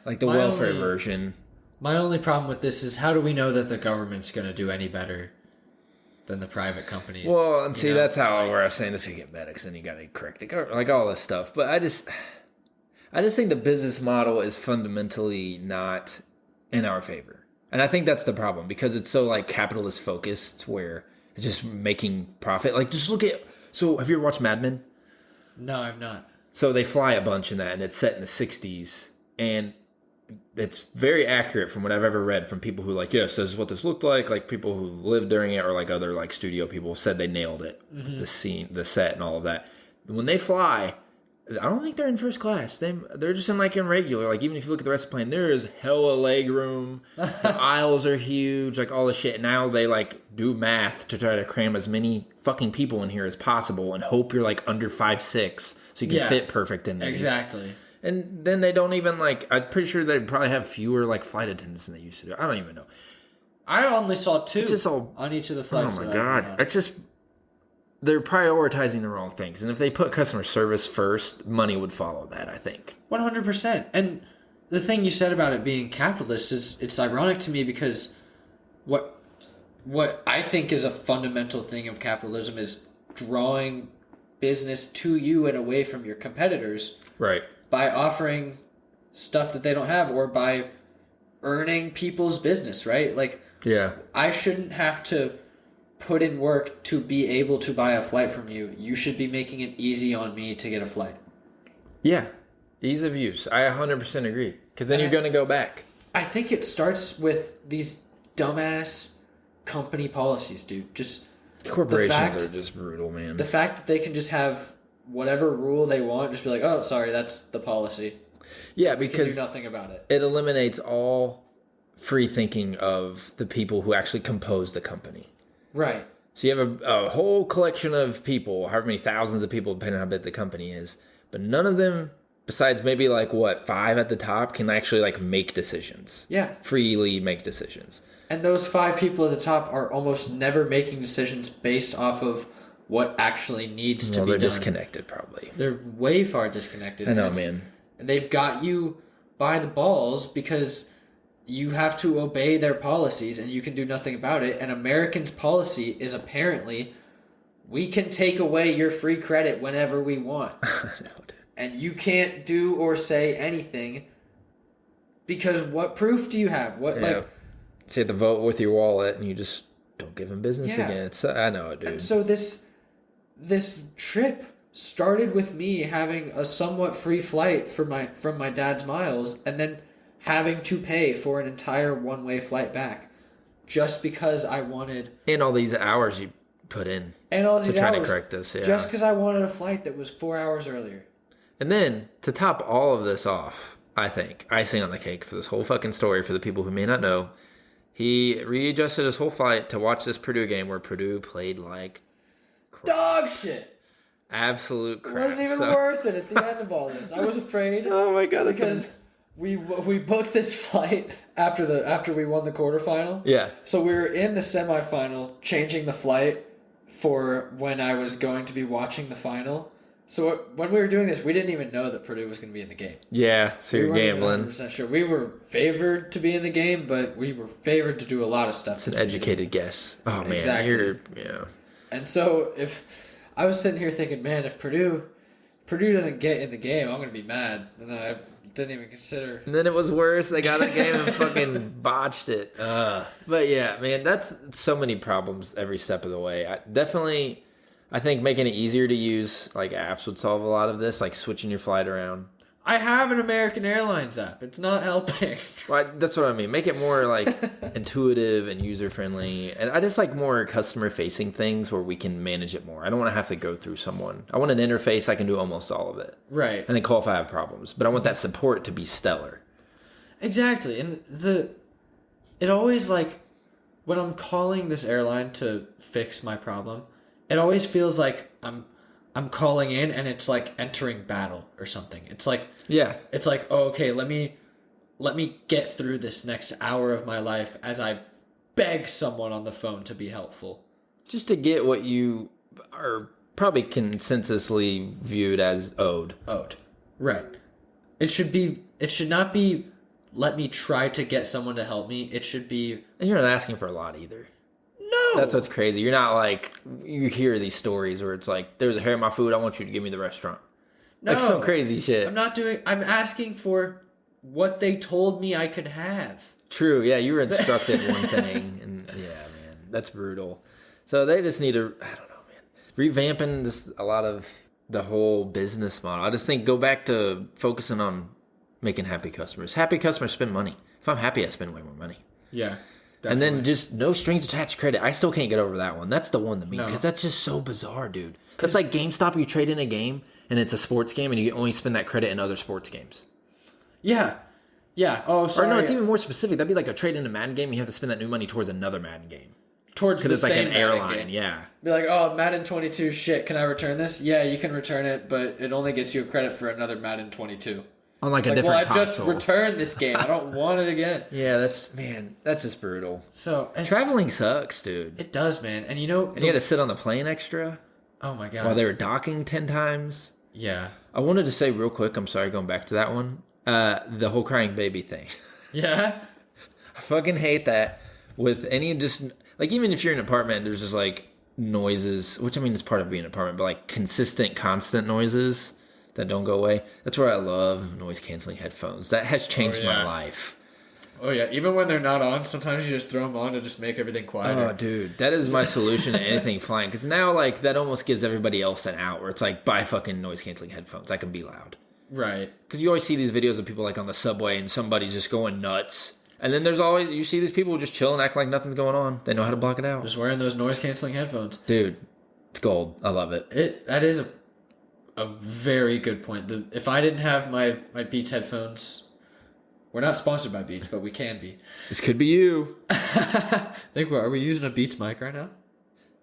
the welfare version. My only problem with this is how do we know that the government's going to do any better than the private companies? Well, and see, that's how where I was saying this could get better because then you got to correct it, like all this stuff. But I just think the business model is fundamentally not in our favor. And I think that's the problem because it's so like capitalist focused where it's just making profit. Like just look at, so have you ever watched Mad Men? No, I've not. So they fly a bunch in that and it's set in the 60s. And it's very accurate from what I've ever read from people who like, yes, this is what this looked like people who lived during it, or like other like studio people said they nailed it, the scene, the set, and all of that. When they fly, I don't think they're in first class. They're just in like in regular. Like even if you look at the rest of the plane, there is hella leg room. The aisles are huge, like all the shit. Now they like do math to try to cram as many fucking people in here as possible and hope you're like under 5'6", so you can fit perfect in these. Exactly. And then they don't even like. I'm pretty sure they probably have fewer like flight attendants than they used to do. I don't even know. I only saw 2 on each of the flights. Oh my god! It's just they're prioritizing the wrong things. And if they put customer service first, money would follow that, I think. 100%. And the thing you said about it being capitalist is it's ironic to me because what I think is a fundamental thing of capitalism is drawing business to you and away from your competitors. Right. By offering stuff that they don't have or by earning people's business, right? Like, yeah, I shouldn't have to put in work to be able to buy a flight from you. You should be making it easy on me to get a flight. Yeah. Ease of use. I 100% agree. Because then you're going to go back. I think it starts with these dumbass company policies, dude. Just corporations are just brutal, man. The fact that they can just have whatever rule they want, just be like, oh, sorry, that's the policy. Yeah, because we can do nothing about it. It eliminates all free thinking of the people who actually compose the company. Right. So you have a whole collection of people, however many thousands of people, depending on how big the company is, but none of them, besides maybe like 5 at the top, can actually like make decisions. Yeah. Freely make decisions. And those 5 people at the top are almost never making decisions based off of what actually needs to be done. They're disconnected, probably. They're way far disconnected. I know, man. They've got you by the balls because you have to obey their policies and you can do nothing about it. And Americans' policy is apparently, we can take away your free credit whenever we want. No, dude. And you can't do or say anything because what proof do you have? So you have to vote with your wallet and you just don't give them business again. I know, dude. And so this trip started with me having a somewhat free flight from my dad's miles and then having to pay for an entire one-way flight back just because I wanted... And all these hours you put in. And all these to try hours. To correct this, yeah. Just because I wanted a flight that was 4 hours earlier. And then, to top all of this off, I think, icing on the cake for this whole fucking story for the people who may not know, he readjusted his whole flight to watch this Purdue game where Purdue played like... crap. Dog shit! Absolute crap. It wasn't even worth it at the end of all this. I was afraid. Oh my god! Because we booked this flight after we won the quarterfinal. Yeah. So we were in the semifinal, changing the flight for when I was going to be watching the final. So when we were doing this, we didn't even know that Purdue was going to be in the game. Yeah. So you're gambling. 100% sure. We were favored to be in the game, but we were favored to do a lot of stuff. It's an educated guess. Oh man. Exactly. Yeah. And so if I was sitting here thinking, man, if Purdue doesn't get in the game, I'm going to be mad. And then I didn't even consider. And then it was worse. They got in the game and fucking botched it. But yeah, man, that's so many problems every step of the way. I think making it easier to use like apps would solve a lot of this, like switching your flight around. I have an American Airlines app. It's not helping. Well, that's what I mean. Make it more like intuitive and user friendly. And I just like more customer facing things where we can manage it more. I don't want to have to go through someone. I want an interface I can do almost all of it. Right. And then call if I have problems. But I want that support to be stellar. Exactly. And it always like when I'm calling this airline to fix my problem, it always feels like I'm calling in and it's like entering battle or something. It's like, yeah, it's like, oh, okay, let me get through this next hour of my life as I beg someone on the phone to be helpful. Just to get what you are probably consensusly viewed as owed. Right. It should not be, let me try to get someone to help me. It should be... And you're not asking for a lot either. No! That's what's crazy. You're not like, you hear these stories where it's like, there's a hair in my food, I want you to give me the restaurant. No. Like some crazy shit. I'm asking for what they told me I could have. True, yeah, you were instructed one thing, and yeah, man, that's brutal. So they just need to, I don't know, man, revamping a lot of the whole business model. I just think go back to focusing on making happy customers. Happy customers spend money. If I'm happy, I spend way more money. Yeah. Definitely. And then just no strings attached credit. I still can't get over that one. That's the one to me because that's just so bizarre, dude. That's like GameStop. You trade in a game and it's a sports game and you only spend that credit in other sports games. Yeah. Yeah. Oh, sorry. Or no, it's even more specific. That'd be like a trade in a Madden game. You have to spend that new money towards another Madden game. Towards the it's same like an airline, game. yeah. Be like, oh, Madden 22, shit, can I return this? Yeah, you can return it, but it only gets you a credit for another Madden 22. On like a different console. I just returned this game. I don't want it again. Yeah, that's just brutal. So traveling sucks, dude. It does, man. And you got to sit on the plane extra. Oh my god. While they were docking 10 times. Yeah. I wanted to say real quick, I'm sorry, going back to that one. The whole crying baby thing. Yeah. I fucking hate that with any just like even if you're in an apartment, there's just like noises, which I mean is part of being an apartment, but like consistent, constant noises that don't go away. That's where I love noise canceling headphones. That has changed my life. Oh yeah, even when they're not on, sometimes you just throw them on to just make everything quieter. Oh dude, that is my solution to anything flying. Because now like that almost gives everybody else an out where it's like buy fucking noise canceling headphones. I can be loud. Right. Because you always see these videos of people like on the subway and somebody's just going nuts. And then there's always, you see these people just chilling, acting like nothing's going on. They know how to block it out. Just wearing those noise canceling headphones. Dude, it's gold. I love it. That is a very good point. If I didn't have my Beats headphones, we're not sponsored by Beats, but we can be. This could be you. Are we using a Beats mic right now?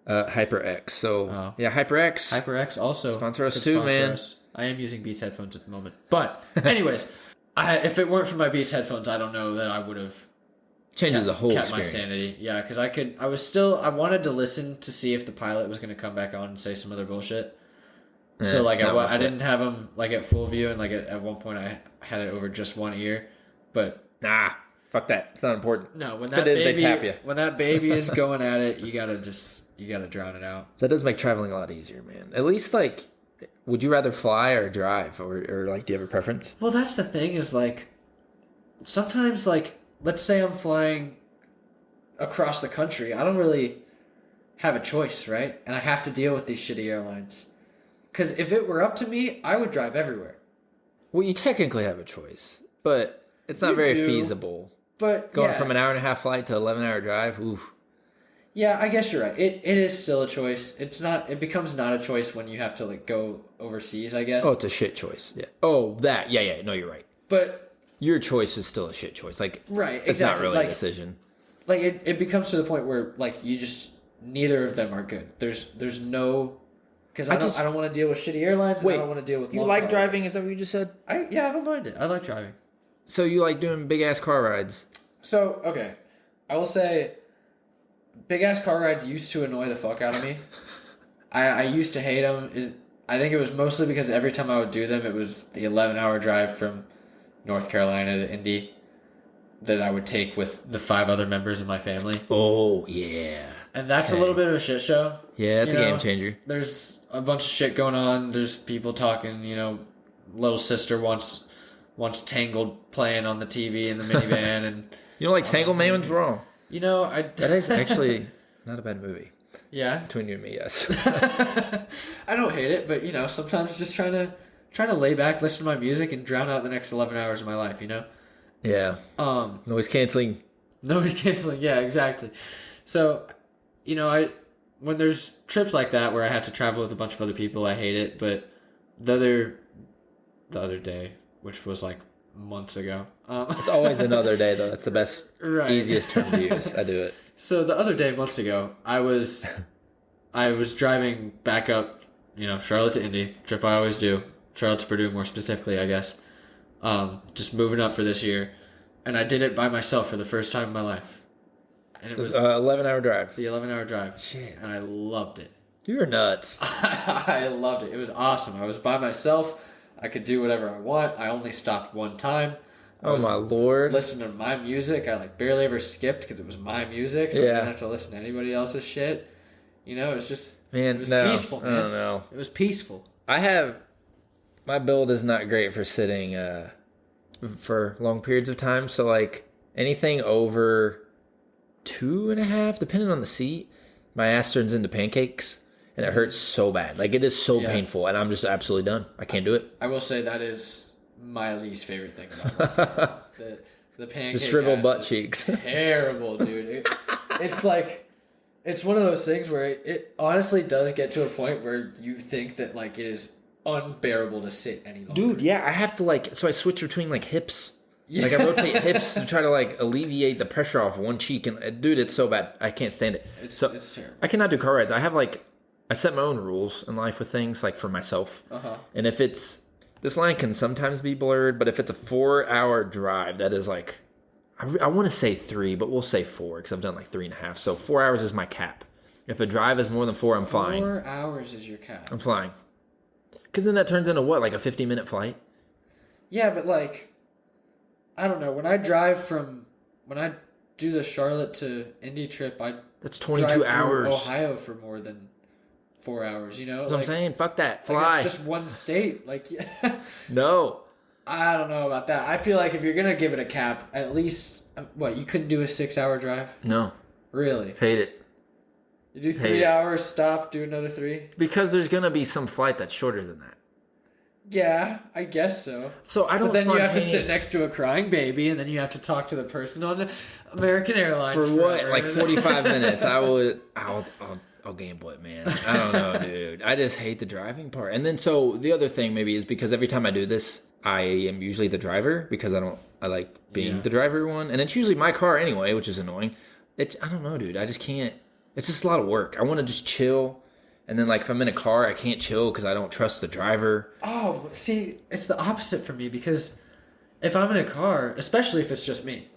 HyperX. So, yeah, HyperX. HyperX also. Sponsor us too, man. Us. I am using Beats headphones at the moment. But, anyways, if it weren't for my Beats headphones, I don't know that I would have changes the whole kept experience. My sanity. Yeah, because I wanted to listen to see if the pilot was going to come back on and say some other bullshit. So, like, I didn't have them, like, at full view, and, like, at one point I had it over just one ear. But... Nah, fuck that. It's not important. No, when that baby, they tap you. When that baby is going at it, you gotta drown it out. That does make traveling a lot easier, man. At least, like... Would you rather fly or drive? Or like, do you have a preference? Well, that's the thing is, like, sometimes, like, let's say I'm flying across the country. I don't really have a choice, right? And I have to deal with these shitty airlines. Because if it were up to me, I would drive everywhere. Well, you technically have a choice, but it's not very feasible. But, going from an 1.5-hour flight to 11-hour drive, oof. Yeah, I guess you're right. It is still a choice. It becomes not a choice when you have to like go overseas, I guess. Oh, it's a shit choice. Yeah. Oh, that. Yeah. No, you're right. But your choice is still a shit choice. Like, right, it's not really a decision. Like it becomes to the point where like you just neither of them are good. There's no because I don't want to deal with shitty airlines. And I don't want to deal with. You like driving? Is that what you just said? I don't mind it. I like driving. So you like doing big ass car rides? So okay, I will say. Big ass car rides used to annoy the fuck out of me. I used to hate them. I think it was mostly because every time I would do them, it was the 11-hour drive from North Carolina to Indy that I would take with the 5 other members of my family. Oh, yeah. And that's a little bit of a shit show. Yeah, it's a game changer. There's a bunch of shit going on. There's people talking, little sister wants Tangled playing on the TV in the minivan. And you don't like Tangled? Man, what's wrong? That is actually not a bad movie. Yeah. Between you and me, yes. I don't hate it, but sometimes just trying to lay back, listen to my music, and drown out the next 11 hours of my life. Yeah. Noise canceling. Noise canceling. Yeah, exactly. So, when there's trips like that where I have to travel with a bunch of other people, I hate it. But the other day, which was like months ago. It's always another day, though. That's the best, easiest term to use. I do it. So the other day, months ago, I was driving back up, Charlotte to Indy, trip I always do. Charlotte to Purdue, more specifically, I guess. Just moving up for this year. And I did it by myself for the first time in my life. And it was 11-hour drive. The 11-hour drive. Shit. And I loved it. You're nuts. I loved it. It was awesome. I was by myself. I could do whatever I want. I only stopped one time. Oh my lord! Listen to my music. I barely ever skipped because it was my music, so I didn't have to listen to anybody else's shit. It was just it was peaceful, man. I don't know. It was peaceful. My build is not great for sitting for long periods of time. So like anything over 2.5, depending on the seat, my ass turns into pancakes. And it hurts so bad. Like, it is so painful. And I'm just absolutely done. I can't do it. I will say that is my least favorite thing about it. The pancake just shriveled butt is cheeks. Terrible, dude. It's like, it's one of those things where it honestly does get to a point where you think that like it is unbearable to sit any longer. Dude, yeah, I have to like, so I switch between like hips. Yeah. Like I rotate hips to try to like alleviate the pressure off one cheek, and dude, it's so bad. I can't stand it. It's terrible. I cannot do car rides. I have like, I set my own rules in life with things like for myself. And if it's, this line can sometimes be blurred, but if it's a 4-hour drive, that is like, I want to say 3, but we'll say 4 because I've done like 3.5. So 4 hours is my cap. If a drive is more than 4, I'm flying. 4 hours is your cap. I'm flying. Because then that turns into what, like a 50-minute flight? Yeah, but like, I don't know. When I do the Charlotte to Indy trip, that's 22 hours. Ohio for more than 4 hours, you know? That's what I'm saying. Fuck that. Fly. Like it's just one state. Like, no. I don't know about that. I feel like if you're going to give it a cap, at least, what, you couldn't do a 6-hour drive? No. Really? Hate it. You do 3 hours, stop, do another 3? Because there's going to be some flight that's shorter than that. Yeah, I guess so. So I don't. But then you have to sit next to a crying baby, and then you have to talk to the person on American Airlines for what, like 45 minutes. I'll gamble it, man. I don't know, dude. I just hate the driving part. And then so the other thing maybe is because every time I do this, I am usually the driver because I like being the driver one, and it's usually my car anyway, which is annoying. I don't know, dude. I just can't. It's just a lot of work. I want to just chill. And then, like, if I'm in a car, I can't chill because I don't trust the driver. Oh, see, it's the opposite for me because if I'm in a car, especially if it's just me,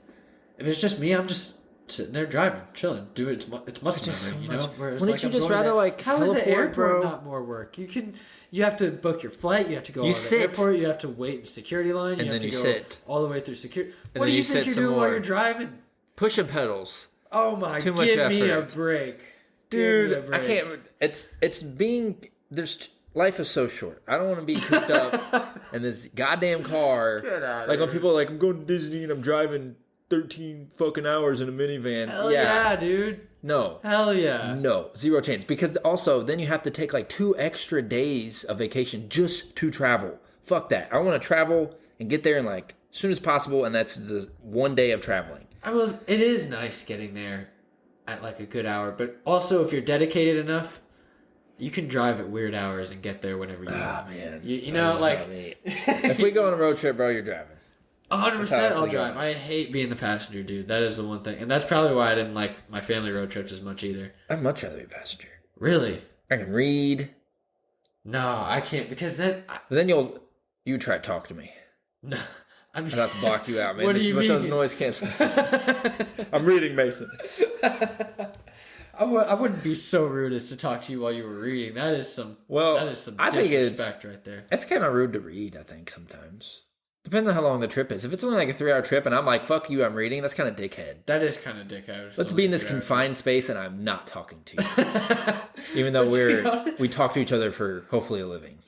if it's just me, I'm just sitting there driving, chilling. Dude, it's muscle memory, you know? Whereas, wouldn't you just rather, like, how is the airport bro? Not more work? You have to book your flight, you have to go to the airport, you have to wait in security line, you have to go all the way through security. What do you think you're doing while you're driving? Pushing pedals. Oh, my, give me a break. Dude, I can't. It's being life is so short. I don't want to be cooped up in this goddamn car. Like when people are like, I'm going to Disney and I'm driving 13 fucking hours in a minivan. Hell yeah, dude. No. Hell yeah. No, zero chance. Because also then you have to take like 2 extra days of vacation just to travel. Fuck that. I want to travel and get there in like as soon as possible, and that's the 1 day of traveling. It is nice getting there at like a good hour, but also if you're dedicated enough, you can drive at weird hours and get there whenever you want. Oh man, you know, like if we go on a road trip, bro, you're driving. 100%, I'll drive. I hate being the passenger, dude. That is the one thing, and that's probably why I didn't like my family road trips as much either. I'd much rather be a passenger. Really? I can read. No, I can't because then. You try to talk to me. No. I'm about to block you out, man. What do you mean? Those noise canceling. I'm reading, Mason. I wouldn't be so rude as to talk to you while you were reading. That is some disrespect right there. It's kind of rude to read, I think, sometimes. Depending on how long the trip is. If it's only like a 3-hour trip and I'm like, fuck you, I'm reading, that's kind of dickhead. That is kind of dickhead. Let's be in this confined space and I'm not talking to you. Even though we talk to each other for hopefully a living.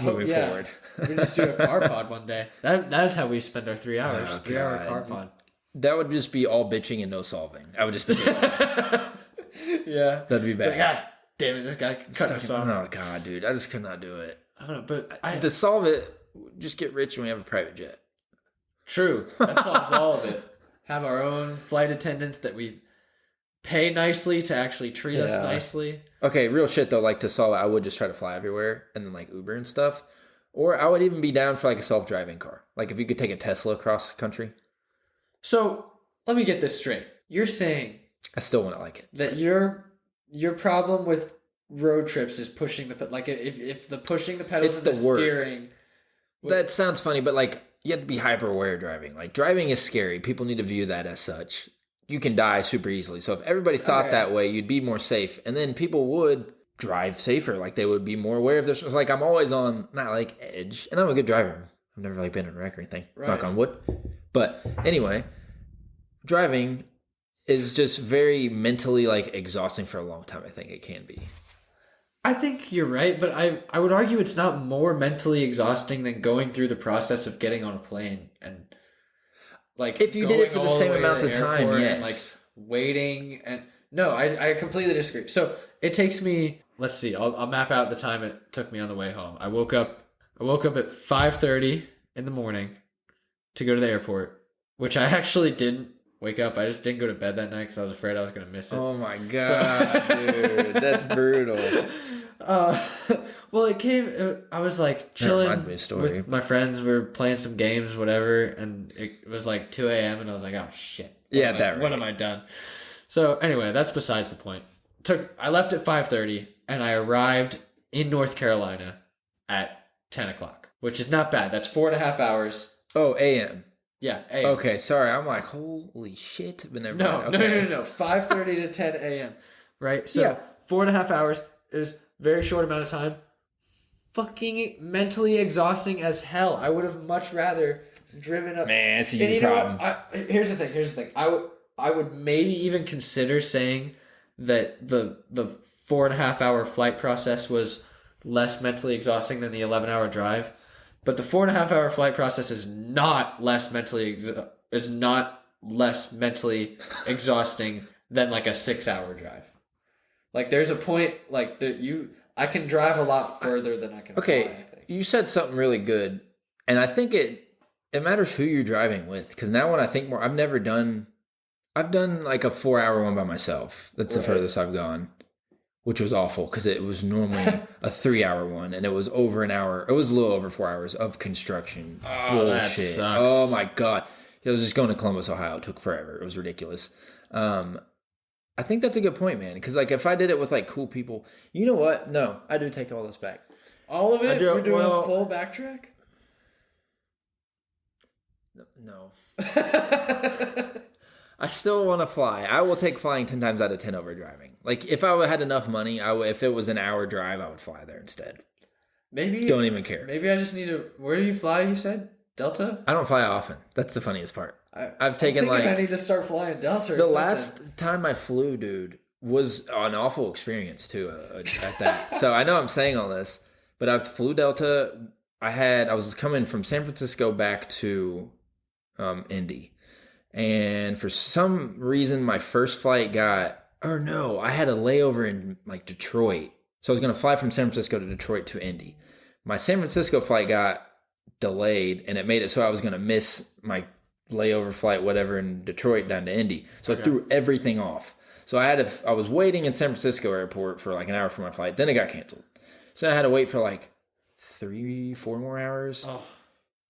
Moving forward. We just do a car pod one day. That's how we spend our 3 hours. 3-hour car pod. That would just be all bitching and no solving. I would just be bitching. Yeah. That'd be bad. Like, God damn it, this guy cut us off. Oh, God, dude. I just could not do it. I don't know, but to solve it, just get rich and we have a private jet. True. That solves all of it. Have our own flight attendants that we pay nicely to actually treat us nicely. Okay, real shit though, like to solve it, I would just try to fly everywhere and then like Uber and stuff. Or I would even be down for like a self-driving car. Like if you could take a Tesla across the country. So let me get this straight. You're saying I still wouldn't like it. That your problem with road trips is pushing the like if the pushing the pedals and the steering. That sounds funny, but like you have to be hyper aware driving. Like driving is scary. People need to view that as such. You can die super easily. So if everybody thought that way, you'd be more safe. And then people would drive safer. Like they would be more aware of this. It's like I'm always on, not like edge. And I'm a good driver. I've never like been in a wreck or anything. Right. Knock on wood. But anyway, driving is just very mentally like exhausting for a long time. I think it can be. I think you're right, but I would argue it's not more mentally exhausting than going through the process of getting on a plane and like if you did it for the same amounts of time, yes. And, like waiting and no, I completely disagree. So it takes me. Let's see. I'll map out the time it took me on the way home. I woke up at 5:30 in the morning to go to the airport, which I actually didn't wake up. I just didn't go to bed that night because I was afraid I was going to miss it. Oh my God, dude. That's brutal. Well, it came. I was like chilling with my friends. We were playing some games, whatever, and it was like 2 a.m. and I was like, "Oh shit! What am I done?" So anyway, that's besides the point. I left at 5:30, and I arrived in North Carolina at 10 o'clock, which is not bad. That's 4.5 hours. Oh, a.m. Yeah, a.m. Okay, sorry. I'm like, holy shit. But never no, mind. Okay. no. 5:30 to 10 a.m. Right? So 4.5 hours is very short amount of time. Fucking mentally exhausting as hell. I would have much rather driven up. Man, that's a huge problem. Here's the thing. I would maybe even consider saying that the 4.5 hour flight process was less mentally exhausting than the 11-hour drive. But the 4.5 hour flight process is not less mentally exhausting than like a 6-hour drive. Like there's a point like I can drive a lot further than I can fly, I think. You said something really good, and I think it matters who you're driving with. Because now when I think more, I've done like a 4-hour one by myself. That's the furthest I've gone, which was awful because it was normally a 3-hour one, and it was over an hour. It was a little over 4 hours of construction. Oh, bullshit. That sucks. Oh my God. It was just going to Columbus, Ohio. It took forever. It was ridiculous. I think that's a good point, man. Because like if I did it with like cool people, you know what? No, I do take all this back. All of it? We're doing a full backtrack? No. I still want to fly. I will take flying 10 times out of 10 over driving. Like if I had enough money, if it was an hour drive, I would fly there instead. Maybe. Don't even care. Maybe I just need to. Where do you fly? You said Delta. I don't fly often. That's the funniest part. I need to start flying Delta. The last time I flew, dude, was an awful experience too. At that, so I know I'm saying all this, but I flew Delta. I was coming from San Francisco back to Indy, and for some reason my first flight I had a layover in like Detroit, so I was gonna fly from San Francisco to Detroit to Indy. My San Francisco flight got delayed, and it made it so I was gonna miss my layover flight, whatever, in Detroit down to Indy. So I threw everything off. So I was waiting in San Francisco airport for like an hour for my flight. Then it got canceled. So I had to wait for like 3-4 more hours. Oh.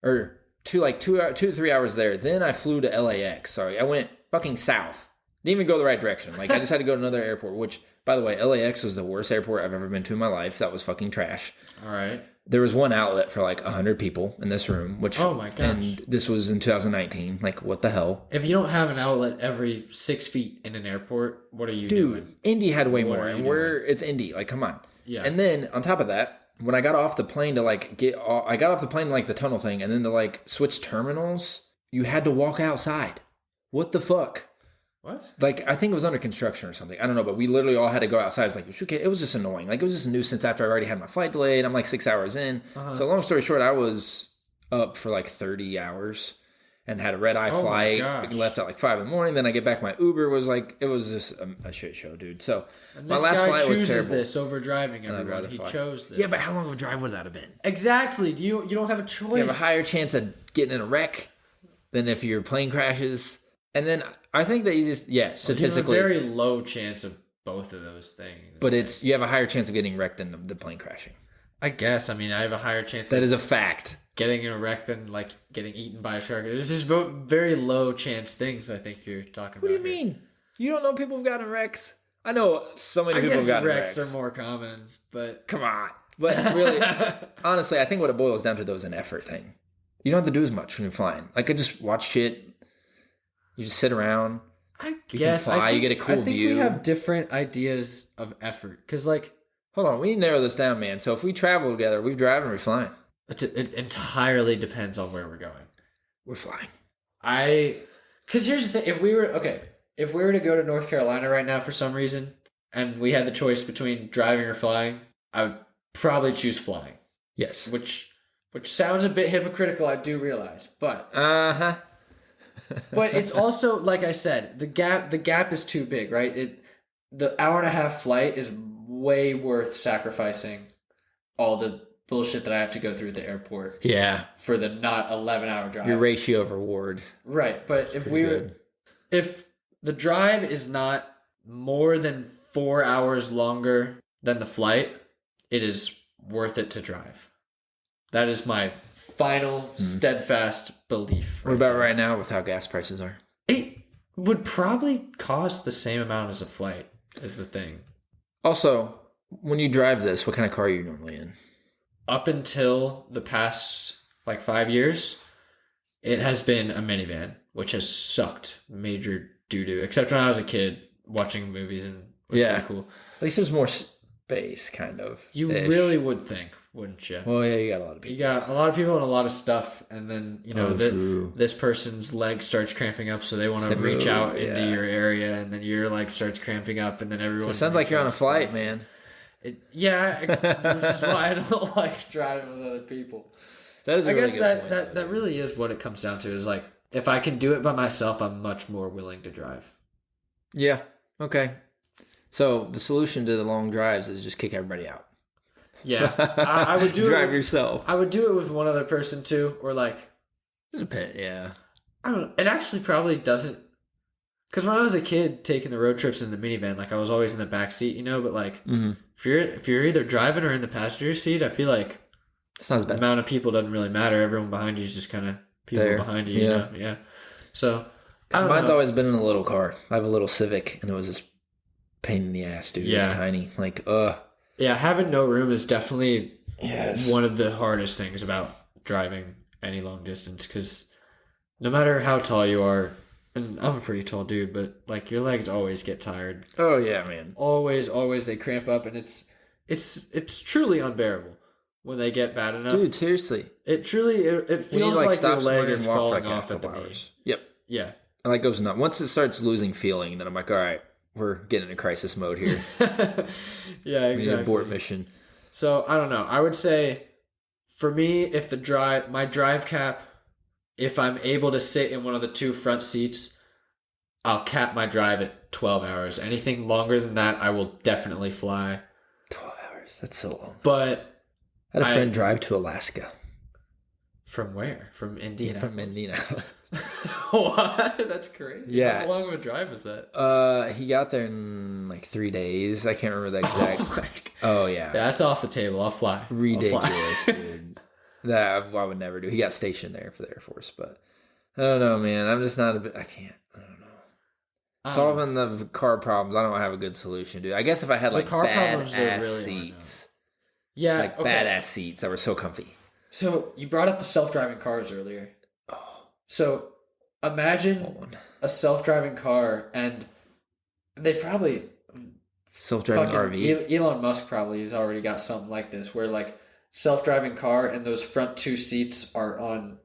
Or 2 to 3 hours there. Then I flew to LAX. Sorry. I went fucking south. Didn't even go the right direction. Like I just had to go to another airport, which by the way, LAX was the worst airport I've ever been to in my life. That was fucking trash. All right. There was one outlet for like 100 people in this room, which, oh my gosh. And this was in 2019. Like, what the hell? If you don't have an outlet every 6 feet in an airport, what are you doing? Dude, Indy had way more, and it's Indy. Like, come on. Yeah. And then on top of that, when I got off the plane to like I got off the plane like the tunnel thing, and then to like switch terminals, you had to walk outside. What the fuck? What? Like, I think it was under construction or something. I don't know, but we literally all had to go outside. It was like, okay, it was just annoying. Like, it was just a nuisance after I already had my flight delayed. I'm like 6 hours in. Uh-huh. So long story short, I was up for like 30 hours and had a red-eye flight. Left at like 5 in the morning. Then I get back. My Uber was like, it was just a shit show, dude. So and my last flight was terrible. This over driving, everyone. He chose this. Yeah, but how long of a drive would that have been? Exactly. You don't have a choice. You have a higher chance of getting in a wreck than if your plane crashes. And then I think the easiest, statistically. You have a very low chance of both of those things. But you have a higher chance of getting wrecked than the plane crashing. I guess. I mean, I have a higher chance that is a fact. Getting in a wreck than like getting eaten by a shark. It's just very low chance things I think you're talking about. What do you mean? You don't know people who've gotten wrecks? I know so many people have gotten wrecks. Wrecks are more common, but come on. But really, honestly, I think what it boils down to though is an effort thing. You don't have to do as much when you're flying. Like I just watch shit. You just sit around. You can fly. You get a cool view. We have different ideas of effort. Because, like... Hold on. We need to narrow this down, man. So if we travel together, we driving or we flying? It entirely depends on where we're going. We're flying. Because here's the thing. If we were to go to North Carolina right now for some reason, and we had the choice between driving or flying, I would probably choose flying. Yes. Which sounds a bit hypocritical, I do realize. But... Uh-huh. But it's also, like I said, the gap is too big, right? The hour and a half flight is way worth sacrificing all the bullshit that I have to go through at the airport. Yeah. For the not 11-hour drive. Your ratio of reward. Right. But if the drive is not more than 4 hours longer than the flight, it is worth it to drive. That is my final steadfast belief. What about right now with how gas prices are? It would probably cost the same amount as a flight, is the thing. Also, when you drive this, what kind of car are you normally in? Up until the past 5 years, it has been a minivan, which has sucked major doo-doo. Except when I was a kid watching movies and it was pretty cool. At least there's more space, kind of. You really would think, wouldn't you? Well, yeah, you got a lot of people. You got a lot of people and a lot of stuff, and then, this person's leg starts cramping up, so they want to reach out into your area, and then your leg starts cramping up, and then everyone... It sounds like you're on a flight, man. Which is why I don't like driving with other people. That is a really good point. That really is what it comes down to, is if I can do it by myself, I'm much more willing to drive. Yeah, okay. So the solution to the long drives is just kick everybody out. Yeah, I would do drive yourself. I would do it with one other person too, or yeah. I don't know. It actually probably doesn't, because when I was a kid taking the road trips in the minivan, I was always in the back seat, but if you're either driving or in the passenger seat, I feel like it's not as bad. The amount of people doesn't really matter. Everyone behind you is just kind of people behind you. Yeah. Yeah. So mine's always been in a little car. I have a little Civic, and it was just pain in the ass, dude. Yeah. It's tiny. Yeah, having no room is definitely one of the hardest things about driving any long distance, because no matter how tall you are, and I'm a pretty tall dude, but your legs always get tired. Oh yeah, man. Always they cramp up, and it's truly unbearable when they get bad enough. Dude, seriously. It feels like your leg is falling off at the knee. Yep. Yeah. And goes nuts. Once it starts losing feeling, then I'm like, all right, we're getting into crisis mode here. Yeah, exactly. We need an abort mission. So I don't know. I would say, for me, if my drive cap, if I'm able to sit in one of the two front seats, I'll cap my drive at 12 hours. Anything longer than that, I will definitely fly. 12 hours. That's so long. But I had a friend drive to Alaska. From where? From Indiana? From Indiana. What? That's crazy. Yeah. How long of a drive was that? He got there in 3 days. I can't remember the exact. Oh yeah. That's off the table. I'll fly. Ridiculous, dude. That I would never do. He got stationed there for the Air Force, but I don't know, man. I'm just not I can't. I don't know. Solving the car problems, I don't have a good solution, dude. I guess if I had badass seats. Yeah. Badass seats that were so comfy. So you brought up the self-driving cars earlier. Oh. So imagine a self-driving car, and they probably self-driving RV. Elon Musk probably has already got something like this, where self-driving car and those front two seats are on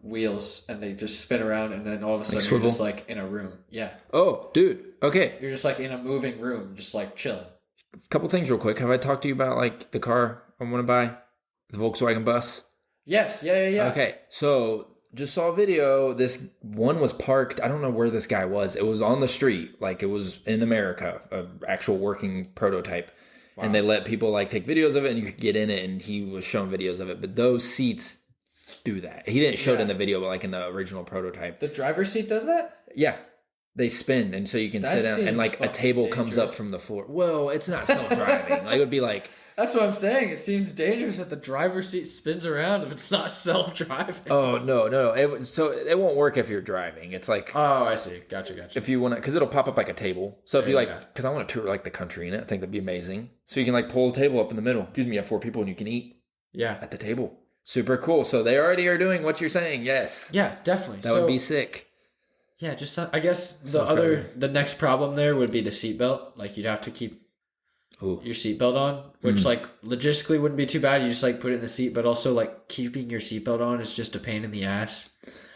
wheels, and they just spin around, and then all of a sudden you're just in a room. Yeah. Oh, dude. Okay. You're just in a moving room, just chilling. A couple things real quick. Have I talked to you about the car I want to buy? The Volkswagen bus? Yes. Yeah. Okay. So just saw a video. This one was parked. I don't know where this guy was. It was on the street. It was in America, an actual working prototype. Wow. And they let people take videos of it, and you could get in it, and he was showing videos of it. But those seats do that. He didn't show it in the video, but in the original prototype. The driver's seat does that? Yeah. They spin, and so you can sit down, and a table comes up from the floor. Well, it's not self-driving. It would be That's what I'm saying. It seems dangerous that the driver's seat spins around if it's not self-driving. Oh, no. It won't work if you're driving. It's Oh, I see. Gotcha. If you want to, because it'll pop up like a table. So if you because I want to tour the country in it. I think that'd be amazing. So you can pull a table up in the middle. Excuse me, you have 4 people and you can eat. Yeah. At the table. Super cool. So they already are doing what you're saying. Yes. Yeah, definitely. That would be sick. Yeah, just I guess the next problem there would be the seatbelt. You'd have to keep your seatbelt on, which logistically wouldn't be too bad. You just put it in the seat, but also keeping your seatbelt on is just a pain in the ass.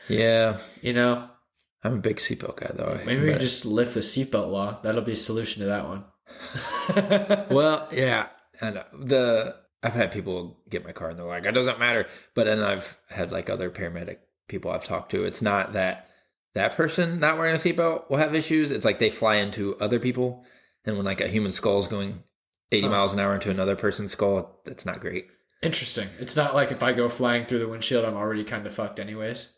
Yeah. I'm a big seatbelt guy though. Maybe we just lift the seatbelt law. That'll be a solution to that one. Well, yeah. And I've had people get my car and they're like, it doesn't matter. But then I've had other paramedic people I've talked to. It's not that person not wearing a seatbelt will have issues. It's they fly into other people. And when a human skull is going 80 miles an hour into another person's skull, that's not great. Interesting. It's not like if I go flying through the windshield, I'm already kind of fucked anyways.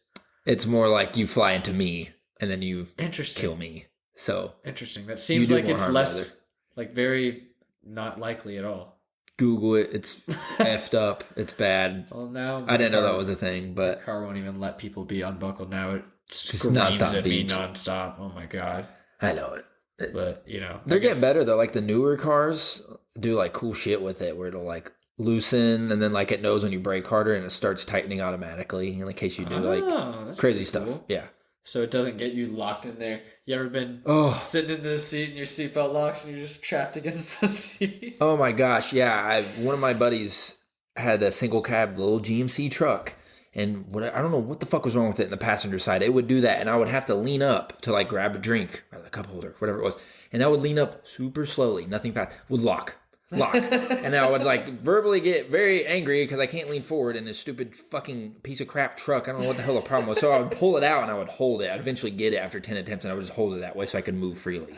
It's more like you fly into me and then you kill me. So interesting. That seems like it's less like very not likely at all. Google it. It's effed up. It's bad. Well, now I didn't know that was a thing, but the car won't even let people be unbuckled now. It just screams nonstop at me beeps. nonstop. Oh my god. I know it. But you know, they're getting better though. Like the newer cars do like cool shit with it, where it'll like loosen and then like it knows when you brake harder and it starts tightening automatically in case you do like crazy stuff. Cool. Yeah. So it doesn't get you locked in there. You ever been sitting in the seat and your seatbelt locks and you're just trapped against the seat? Oh my gosh, yeah. One of my buddies had a single cab little GMC truck, and I don't know what the fuck was wrong with it in the passenger side. It would do that, and I would have to lean up to like grab a drink or the cup holder, whatever it was, and I would lean up super slowly, nothing fast, would lock. And I would like verbally get very angry because I can't lean forward in this stupid fucking piece of crap truck. I don't know what the hell the problem was. So I would pull it out and I would hold it. I'd eventually get it after 10 attempts and I would just hold it that way so I could move freely.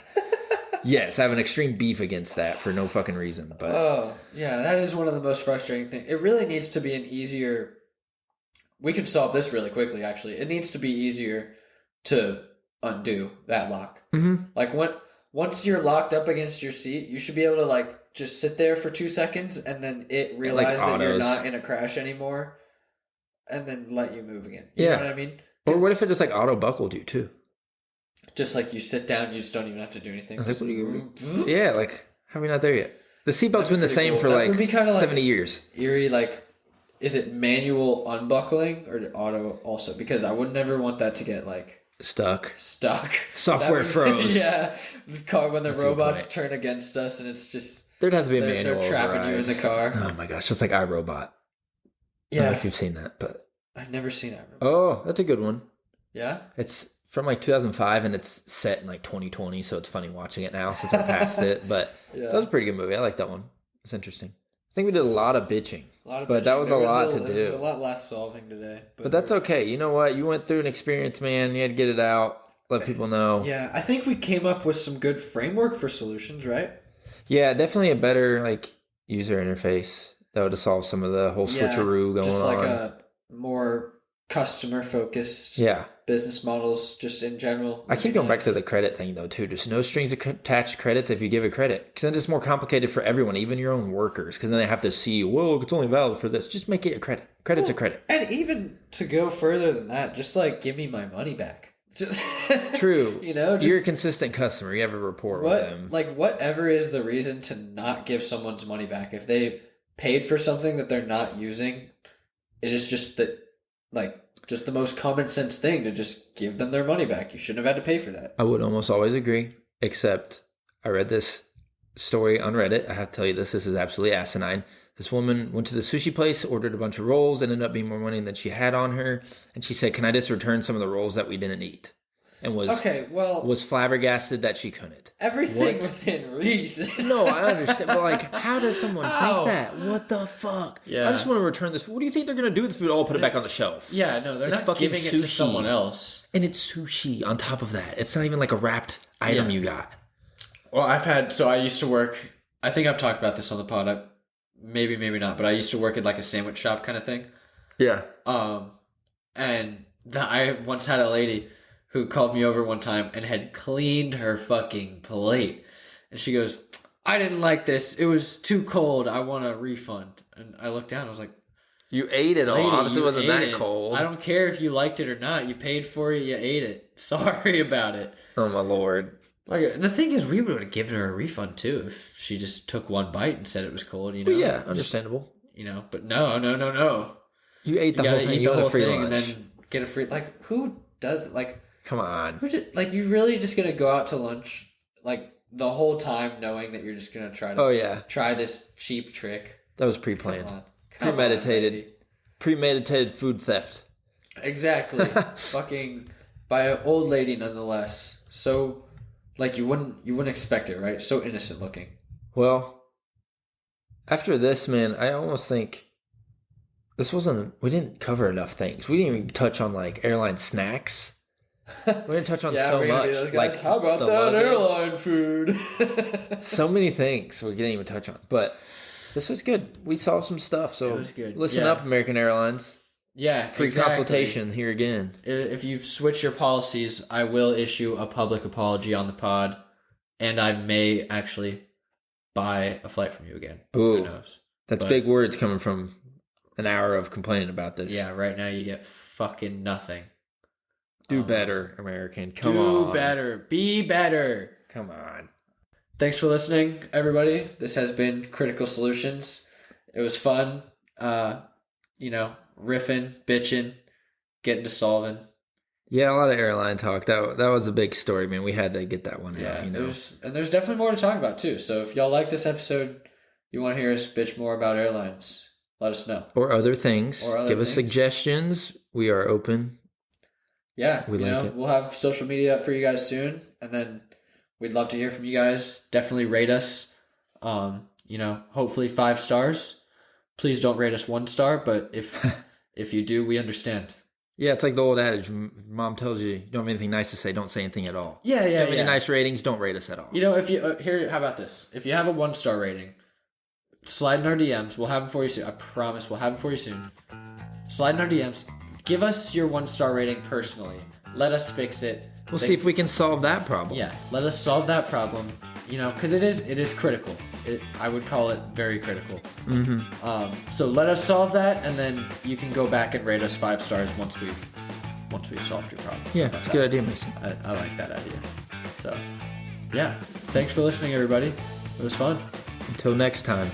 Yes, I have an extreme beef against that for no fucking reason. But oh, yeah, that is one of the most frustrating things. It really needs to be an easier... We could solve this really quickly, actually. It needs to be easier to undo that lock. Mm-hmm. Like once you're locked up against your seat, you should be able to like just sit there for 2 seconds and then it realize that you're not in a crash anymore and then let you move again. You know what I mean? Or what if it just like auto buckled you too? Just like you sit down, you just don't even have to do anything. Like, what are you... Yeah, like how are we not there yet? The seatbelt's been the same for like 70 years. Eerie, like, is it manual unbuckling or auto also? Because I would never want that to get like stuck. Software froze. Yeah, the car when the robots turn against us and it's just there has to be a manual. They're trapping you in the car. Oh my gosh, it's like iRobot. Yeah, I don't know if you've seen that, but I've never seen iRobot. Oh, that's a good one. Yeah, it's from like 2005 and it's set in like 2020, so it's funny watching it now since I passed it. But that was a pretty good movie. I like that one. It's interesting. I think we did a lot of bitching. But that was a lot to do. There's a lot less solving today. But that's okay. You know what? You went through an experience, man. You had to get it out. Let people know. Yeah, I think we came up with some good framework for solutions, right? Yeah, definitely a better like user interface that would have solved some of the whole switcheroo going on. Just like a more customer focused business models just in general. I keep going back to the credit thing though too. Just no strings attached credits if you give a credit. Because then it's more complicated for everyone, even your own workers. Because then they have to see, well, it's only valid for this. Just make it a credit. Credit's a credit. And even to go further than that, just like give me my money back. Just True. You know, you're a consistent customer. You have a rapport with them. Like whatever is the reason to not give someone's money back. If they paid for something that they're not using, it is just that like just the most common sense thing to just give them their money back. You shouldn't have had to pay for that. I would almost always agree, except I read this story on Reddit. I have to tell you this is absolutely asinine. This woman went to the sushi place, ordered a bunch of rolls, ended up being more money than she had on her. And she said, can I just return some of the rolls that we didn't eat? And was flabbergasted that she couldn't. Everything within reason. No, I understand. But like, how does someone think that? What the fuck? Yeah. I just want to return this. What do you think they're going to do with the food? Oh, put it back on the shelf. Yeah, no, they're not giving it to someone else. And it's sushi on top of that. It's not even like a wrapped item you got. Well, I used to work, I think I've talked about this on the pod. Maybe not, but I used to work at like a sandwich shop kind of thing. Yeah. And I once had a lady who called me over one time and had cleaned her fucking plate. And she goes, I didn't like this. It was too cold. I want a refund. And I looked down. I was like, you ate it all. Obviously it wasn't that cold. I don't care if you liked it or not. You paid for it. You ate it. Sorry about it. Oh, my Lord. Like the thing is, we would have given her a refund too if she just took one bite and said it was cold. You know, well, yeah, understandable. But no. You ate the whole thing. You got a free lunch and then get a free. Like who does it? Like come on. Like you really just gonna go out to lunch like the whole time knowing that you're just gonna try to try this cheap trick. That was pre-planned, premeditated food theft. Exactly, fucking by an old lady nonetheless. So. Like you wouldn't expect it, right? So innocent looking. Well, after this, man, I almost think we didn't cover enough things. We didn't even touch on like airline snacks. We didn't touch on so much. Like how about that airline food? So many things we didn't even touch on. But This was good. We solved some stuff. So it was good. Listen up, American Airlines. Yeah, free consultation here again. If you switch your policies, I will issue a public apology on the pod, and I may actually buy a flight from you again. Ooh, who knows? That's big words coming from an hour of complaining about this. Yeah, right now you get fucking nothing. Do better, American. Come on. Do better. Be better. Come on. Thanks for listening, everybody. This has been Critical Solutions. It was fun. Riffing, bitching, getting to solving. Yeah, a lot of airline talk. That was a big story, man. We had to get that one out. There's definitely more to talk about too. So if y'all like this episode, you want to hear us bitch more about airlines, let us know. Or other things. Give us suggestions. We are open. Yeah, we'll have social media up for you guys soon, and then we'd love to hear from you guys. Definitely rate us. Hopefully 5 stars. Please don't rate us 1 star, but if you do, we understand. Yeah, it's like the old adage. Mom tells you don't have anything nice to say, don't say anything at all. Yeah. Don't have any nice ratings, don't rate us at all. If you how about this? If you have a 1-star rating, slide in our DMs. We'll have them for you soon. I promise we'll have them for you soon. Slide in our DMs. Give us your 1-star rating personally. Let us fix it. We'll see if we can solve that problem. Yeah, let us solve that problem. Because it is critical. I would call it very critical. Mm-hmm. So let us solve that, and then you can go back and rate us 5 stars once we've solved your problem. Yeah, it's a good idea, Mason. I like that idea. So, yeah, thanks for listening, everybody. It was fun. Until next time.